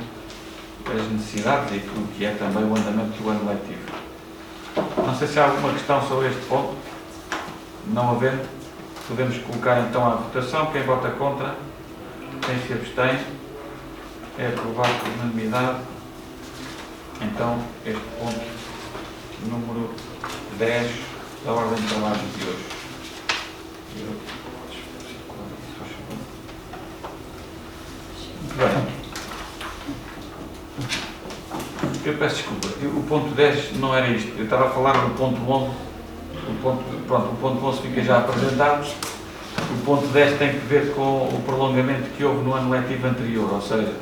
as necessidades e aquilo que é também o andamento do ano letivo. Não sei se há alguma questão sobre este ponto. Não havendo, podemos colocar então à votação. Quem vota contra? Quem se abstém? É aprovado por unanimidade. Então, este ponto número 10 da ordem de trabalho de hoje. Muito bem. Eu peço desculpa, o ponto 10 não era isto. Eu estava a falar do ponto 11. O ponto 11 fica já apresentado. O ponto 10 tem que ver com o prolongamento que houve no ano letivo anterior, ou seja,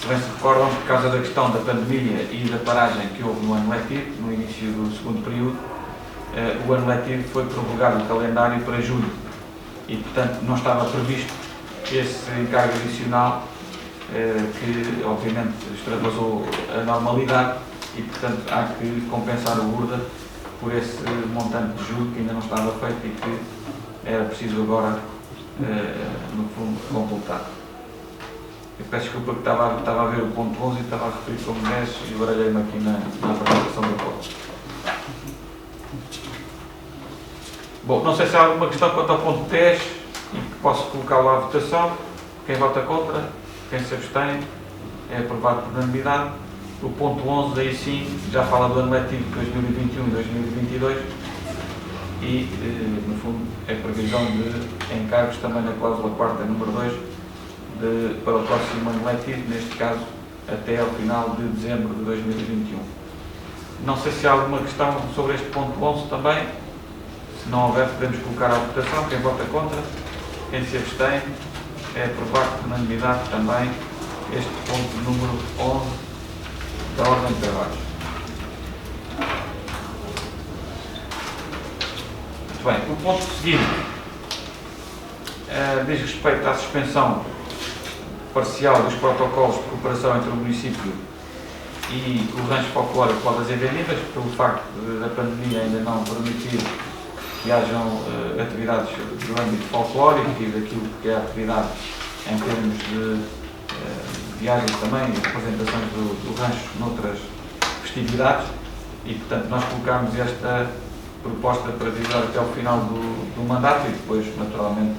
se bem se recordam, por causa da questão da pandemia e da paragem que houve no ano letivo, no início do segundo período, o ano letivo foi prorrogado o calendário para julho e, portanto, não estava previsto esse encargo adicional que, obviamente, extravasou a normalidade e, portanto, há que compensar o URDA por esse montante de julho que ainda não estava feito e que era preciso agora, no fundo, completar. Eu peço desculpa que estava a ver o ponto 11 e estava a referir como 10 e baralhei-me aqui na apresentação do ponto. Bom, não sei se há alguma questão quanto ao ponto 10 e que posso colocá-lo à votação. Quem vota contra? Quem se abstém? É aprovado por unanimidade. O ponto 11, aí sim, já fala do ano letivo 2021 e 2022 e, no fundo, é previsão de encargos também na cláusula 4ª, número 2, para o próximo ano letivo, neste caso, até ao final de dezembro de 2021. Não sei se há alguma questão sobre este ponto 11 também. Se não houver, podemos colocar à votação. Quem vota contra? Quem se abstém? É aprovado por unanimidade também este ponto número 11 da ordem de trabalhos. Muito bem, o ponto seguinte diz respeito à suspensão parcial dos protocolos de cooperação entre o município e o rancho folclórico Podas e Avenidas, pelo facto da pandemia ainda não permitir que hajam atividades do âmbito folclórico e daquilo que é a atividade em termos de viagens também e representações do rancho noutras festividades e, portanto, nós colocámos esta proposta para virar até ao final do mandato e depois, naturalmente,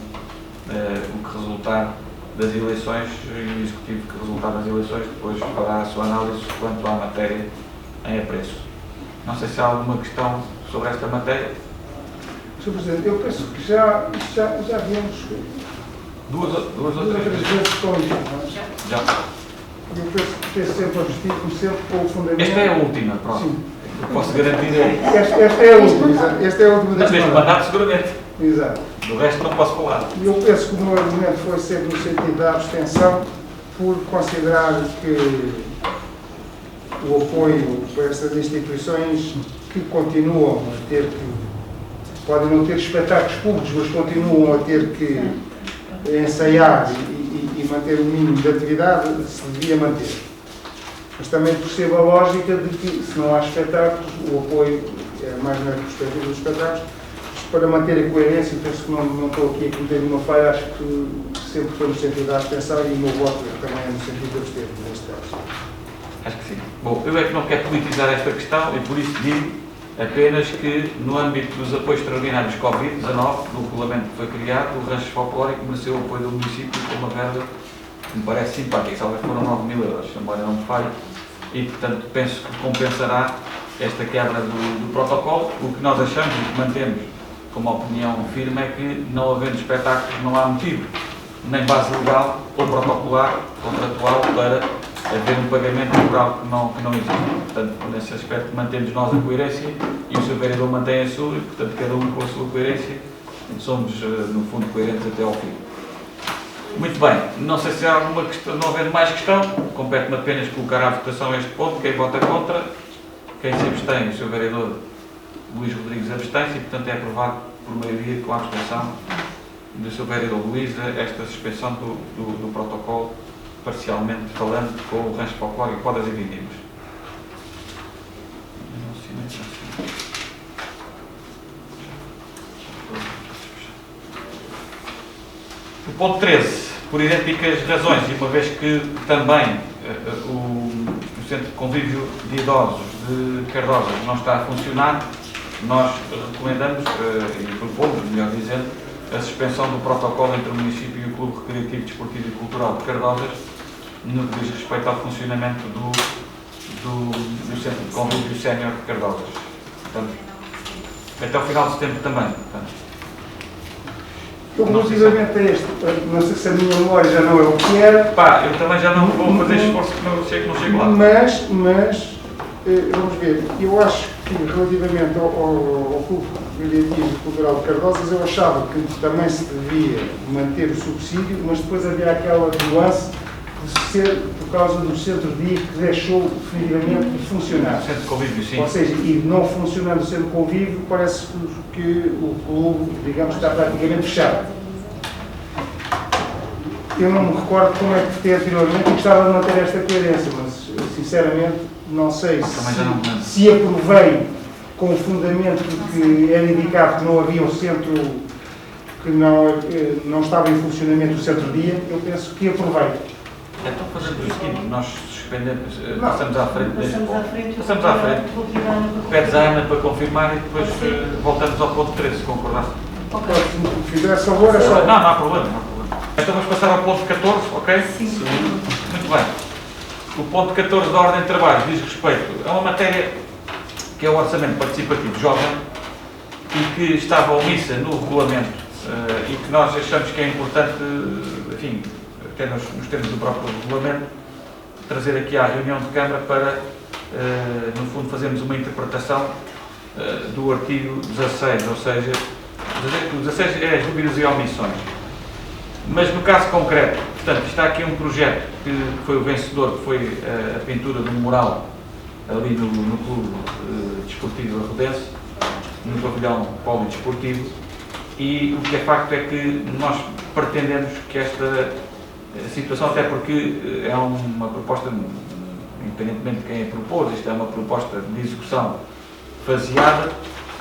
o que resultar das eleições e o Executivo que resultar das eleições depois fará a sua análise quanto à matéria em apreço. Não sei se há alguma questão sobre esta matéria. Sr. Presidente, eu penso que já viemos Duas ou três três? vezes com isto. Já. Eu penso sempre objetivo, sempre com o fundamento. Esta é a última, pronto. Sim. Eu posso garantir aí. Esta é a última, exato. Esta é a última Mas deste mandato, seguramente. Exato. Do resto não posso falar. E eu penso que o meu argumento foi sempre no sentido da abstenção, por considerar que o apoio para estas instituições que continuam a ter que, podem não ter espetáculos públicos, mas continuam a ter que ensaiar e e manter o mínimo de atividade se devia manter. Mas também percebo a lógica de que, se não há espetáculos, o apoio é mais na perspectiva dos espetáculos. Para manter a coerência, penso que não estou aqui a cometer nenhuma falha, acho que sempre foi no sentido da abstenção e o meu voto também é no sentido de abster, neste caso. Acho que sim. Bom, eu é que não quero politizar esta questão e por isso digo apenas que, no âmbito dos apoios extraordinários Covid-19, do regulamento que foi criado, o rancho folclórico mereceu o apoio do município com uma verba que me parece simpática, talvez foram 9.000 euros, embora não me falhe, e portanto penso que compensará esta quebra do protocolo. O que nós achamos e que mantemos como opinião firme é que, não havendo espetáculos, não há motivo, nem base legal ou protocolar, contratual, para haver um pagamento temporal que não existe. Portanto, nesse aspecto mantemos nós a coerência e o Sr. Vereador mantém a sua, e portanto cada um com a sua coerência, somos no fundo coerentes até ao fim. Muito bem, não sei se há alguma questão, não havendo mais questão, compete-me apenas colocar à votação este ponto. Quem vota contra, quem se abstém, o Sr. Vereador Luís Rodrigues abstém-se e portanto é aprovado por maioria com a abstenção do Sr. Vereador Luís esta suspensão do protocolo, parcialmente falando, com o rancho folclórico Podas e Vindimas. O ponto 13, por idênticas razões, e uma vez que também o Centro de Convívio de Idosos de Cardosas não está a funcionar, nós recomendamos e propomos, melhor dizendo, a suspensão do protocolo entre o município e o Clube Recreativo, Desportivo e Cultural de Cardosas, no que diz respeito ao funcionamento do Centro de Convívio Sénior de Cardosas. Portanto, até ao final de setembro também. Portanto, Relativamente a este, não sei se a minha memória já não é o que era. Pá, eu também já não vou fazer esforço que não chego lá. Mas, vamos ver, eu acho que relativamente ao Clube Recreativo Cultural de Cardosas, eu achava que também se devia manter o subsídio, mas depois havia aquela nuance de ser por causa do centro-dia que deixou definitivamente de funcionar. Centro de Convívio, sim. Ou seja, e não funcionando o centro de convívio, parece que o clube, digamos, está praticamente fechado. Eu não me recordo como é que foi anteriormente e gostava de manter esta coerência, mas sinceramente não sei se aprovei com o fundamento que era indicado que não havia um centro, que não estava em funcionamento o centro-dia. Eu penso que aprovei. Então fazemos o seguinte, nós suspendemos, passamos à frente deste Passamos à ponto. frente. Passamos à frente. Vou tirar a proposta. Pedes à Ana para confirmar e depois voltamos ao ponto 13, se concordar. Ok. Se me fizer favor, é só. Não há problema, não há problema. Então vamos passar ao ponto 14, ok? Sim. Muito bem. O ponto 14 da Ordem de Trabalho diz respeito a uma matéria que é o Orçamento Participativo Jovem e que estava omissa no regulamento e que nós achamos que é importante, enfim, até nos termos do próprio regulamento, trazer aqui à reunião de Câmara para, no fundo, fazermos uma interpretação do artigo 16, ou seja, o 16 é as dúvidas e omissões. Mas no caso concreto, portanto, está aqui um projeto que foi o vencedor, que foi a pintura de um mural ali no Clube Desportivo Arrodense, no pavilhão polidesportivo, e o que é facto é que nós pretendemos que esta situação, até porque é uma proposta, independentemente de quem a propôs, isto é uma proposta de execução faseada,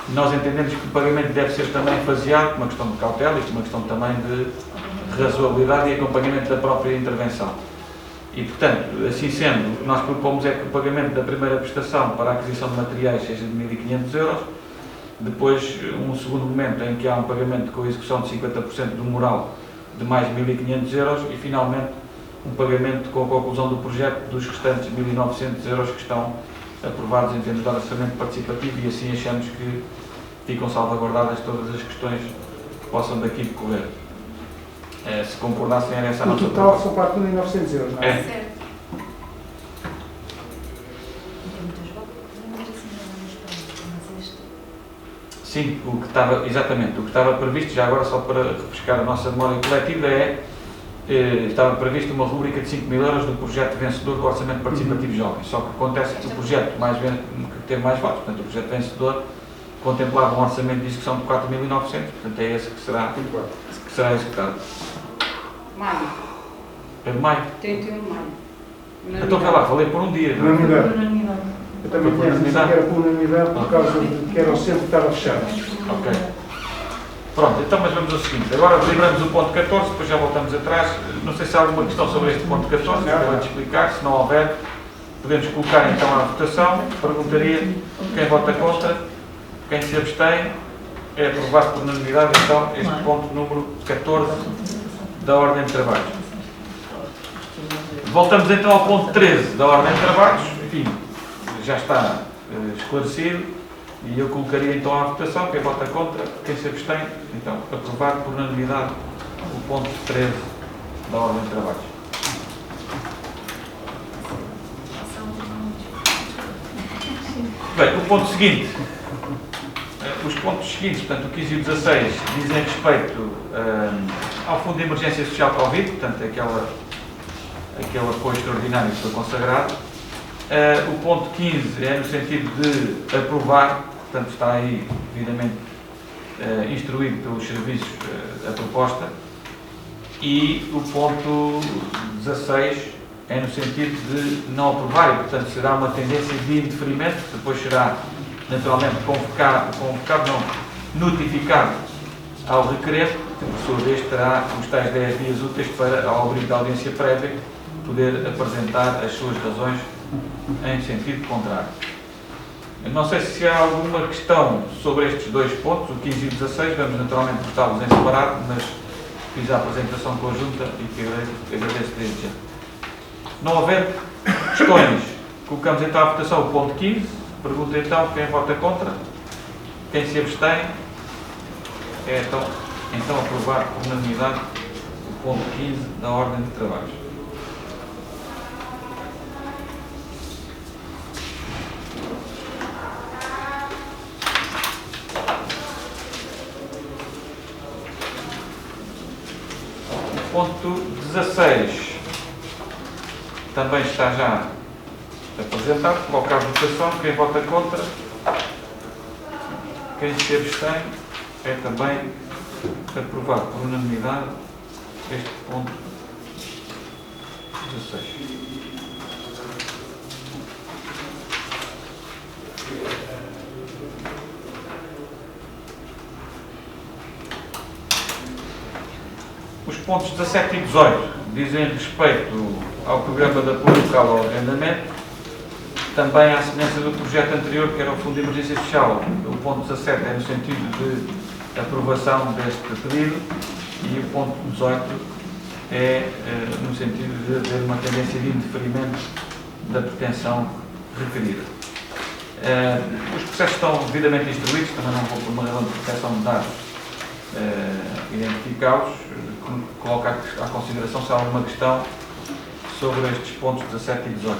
nós entendemos que o pagamento deve ser também faseado, por uma questão de cautela e por uma questão também de razoabilidade e acompanhamento da própria intervenção. E, portanto, assim sendo, o que nós propomos é que o pagamento da primeira prestação para a aquisição de materiais seja de 1.500 euros, depois um segundo momento em que há um pagamento com a execução de 50% do mural de mais 1.500 euros e, finalmente, um pagamento com a conclusão do projeto dos restantes 1.900 euros que estão aprovados em termos de orçamento participativo, e assim achamos que ficam salvaguardadas todas as questões que possam daqui decorrer. Se concordassem, era essa a No nossa total proposta. são 4.900 euros, não é? É. Certo. Sim, o que estava, exatamente, o que estava previsto, já agora só para refrescar a nossa memória coletiva, estava previsto uma rúbrica de 5.000 euros do projeto vencedor do Orçamento Participativo Jovem, só que acontece que o projeto que teve mais votos, portanto o projeto vencedor contemplava um orçamento de execução de 4.900, portanto é esse que será executado. Mário, É de maio. 31 de maio. Então, vê lá, falei por um dia. Não é? Unanimidade. Unanimidade. Eu também tinha a dizer que era por unanimidade por causa de que era o centro que estava fechado. Ok. Pronto, então, mas vamos ao seguinte. Agora lembramos o ponto 14, depois já voltamos atrás. Não sei se há alguma questão sobre este ponto 14, que eu vou te explicar. Se não houver, podemos colocar então à votação. Perguntaria quem vota contra, quem se abstém. É aprovado por unanimidade, então, este ponto número 14 da Ordem de Trabalhos. Voltamos então ao ponto 13 da Ordem de Trabalhos. Enfim, já está esclarecido. E eu colocaria então à votação, quem vota contra, quem se abstém, então, aprovado por unanimidade o ponto 13 da Ordem de Trabalhos. Bem, o ponto seguinte, os pontos seguintes, portanto, o 15 e o 16, dizem respeito ao Fundo de Emergência Social Covid, portanto, aquele apoio extraordinário que foi consagrado. O ponto 15 é no sentido de aprovar, portanto está aí devidamente instruído pelos serviços a proposta, e o ponto 16 é no sentido de não aprovar, e portanto será uma tendência de indeferimento, depois será naturalmente notificado ao requerente, que por sua vez terá os tais 10 dias úteis para, ao abrir da audiência prévia, poder apresentar as suas razões em sentido contrário. Eu não sei se há alguma questão sobre estes dois pontos, o 15 e o 16, vamos naturalmente votá-los em separado, mas fiz a apresentação conjunta e que agradeço desde já. Não houver questões, colocamos então à votação o ponto 15, pergunta então quem vota contra, quem se abstém, é então aprovado por unanimidade o ponto 15 da Ordem de Trabalhos. Ponto 16 também está já apresentado, coloca à votação, quem vota contra, quem se abstém, é também aprovado por unanimidade este ponto 16. Os pontos 17 e 18 dizem respeito ao programa de apoio local ao arrendamento, também à semelhança do projeto anterior, que era o Fundo de Emergência Social. O ponto 17 é no sentido de aprovação deste pedido e o ponto 18 é no sentido de haver uma tendência de indeferimento da pretensão requerida. Os processos estão devidamente instruídos, também não vou, por uma razão de proteção de dados, identificá-los. Coloco à consideração se há alguma questão sobre estes pontos 17 e 18.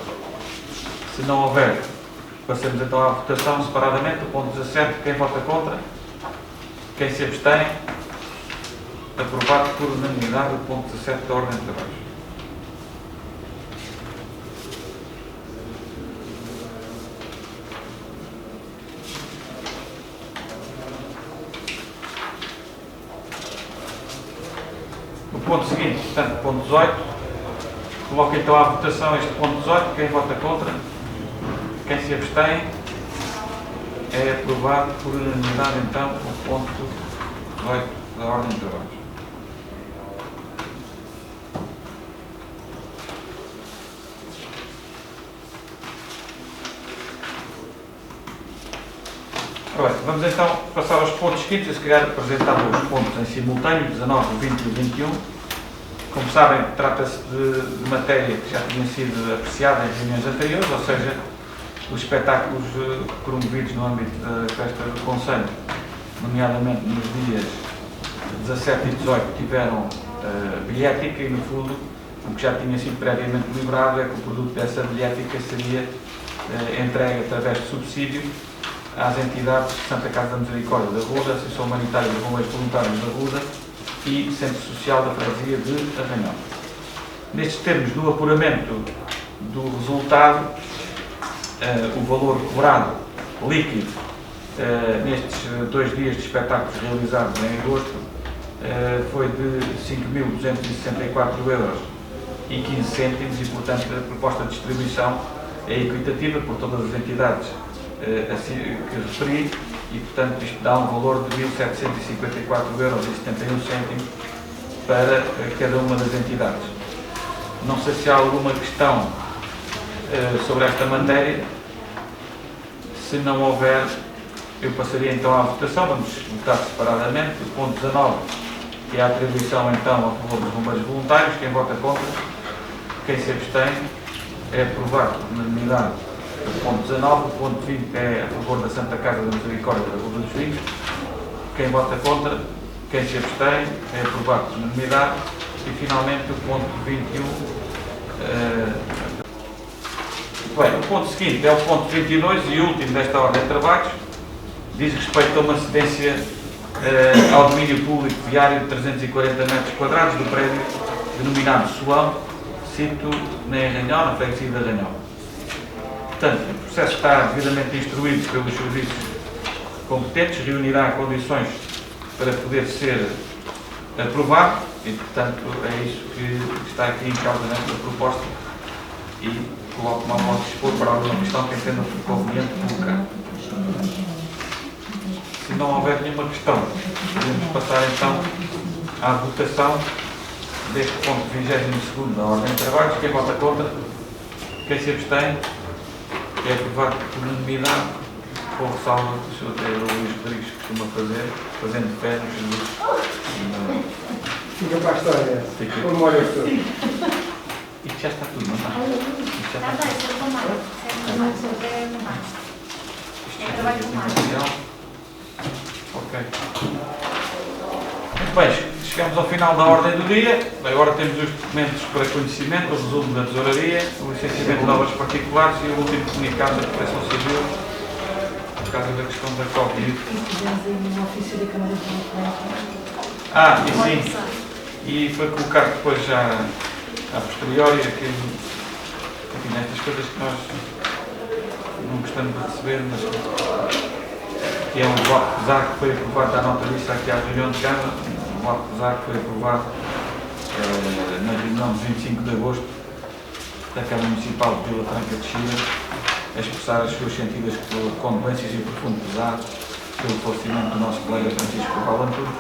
Se não houver, passemos então à votação separadamente. O ponto 17, quem vota contra, quem se abstém, aprovado por unanimidade o ponto 17 da Ordem de Trabalhos. O ponto seguinte, portanto, ponto 18, coloco então à votação este ponto 18, quem vota contra, quem se abstém, é aprovado por unanimidade então o ponto 18 da Ordem de Trabalhos. Ora bem, vamos então passar aos pontos seguintes. Eu se calhar apresentava os pontos em simultâneo, 19, 20 e 21. Como sabem, trata-se de matéria que já tinha sido apreciada em reuniões anteriores, ou seja, os espetáculos promovidos no âmbito da festa do Conselho, nomeadamente nos dias 17 e 18, tiveram bilhética e, no fundo, o que já tinha sido previamente deliberado é que o produto dessa bilhética seria entregue através de subsídio às entidades de Santa Casa da Misericórdia da Ruda, Associação Humanitária de Bombeiros Voluntários da Ruda e Centro Social da Freguesia de Arranhão. Nestes termos do apuramento do resultado, o valor cobrado líquido nestes 2 dias de espetáculos realizados em agosto foi de 5.264 euros e 15 cêntimos e, portanto, a proposta de distribuição é equitativa por todas as entidades assim, que referi e, portanto, isto dá um valor de 1.754,71 € para cada uma das entidades. Não sei se há alguma questão sobre esta matéria. Se não houver, eu passaria então à votação. Vamos votar separadamente. O ponto 19, que é a atribuição então a favor dos bombeiros voluntários. Quem vota contra? Quem se abstém? É aprovado por unanimidade o ponto 19. O ponto 20 é a favor da Santa Casa da Misericórdia da Rua dos Vinhos. Quem vota contra? Quem se abstém? É aprovado por unanimidade. E finalmente o ponto 21. Bem, o ponto seguinte é o ponto 22 e último desta ordem de trabalhos. Diz respeito a uma cedência ao domínio público viário de 340 metros quadrados do prédio denominado Solão, sito na Arranhão, na freguesia de Arranhão. Portanto, o processo está devidamente instruído pelos serviços competentes, reunirá condições para poder ser aprovado e, portanto, é isso que está aqui em causa nesta proposta e coloco-me ao modo de expor para alguma questão que entenda por conveniente colocar. Se não houver nenhuma questão, podemos passar então à votação deste ponto 22º da ordem de trabalhos. Quem vota contra? Quem se abstém? É aprovado por unanimidade, com ressalva que o Sr. Luís Rodrigues costuma fazer, fazendo fé no Jesus. Fica para a história. Fica. Com memória toda. Isto já está tudo, não está? Isto já Está está bem, isso é com mais. É no mais. É trabalho com mais. Ok. Muito bem, chegamos ao final da ordem do dia. Agora temos os documentos para conhecimento, o resumo da tesouraria, o licenciamento de obras particulares e o último comunicado da Proteção Civil, por causa da questão da Covid. E fizemos aí no ofício da Câmara de Venezuela. E sim, e foi colocado depois já a posteriori, enfim, estas coisas que nós não gostamos de receber, mas que é um voto de pesar que foi aprovado, à nota disso aqui à reunião de Câmara, um voto de pesar que foi aprovado na reunião de 25 de agosto da Câmara Municipal de Vila Franca de Xira, a expressar as suas sentidas condolências e profundo pesar pelo falecimento do nosso colega Francisco Valentudo,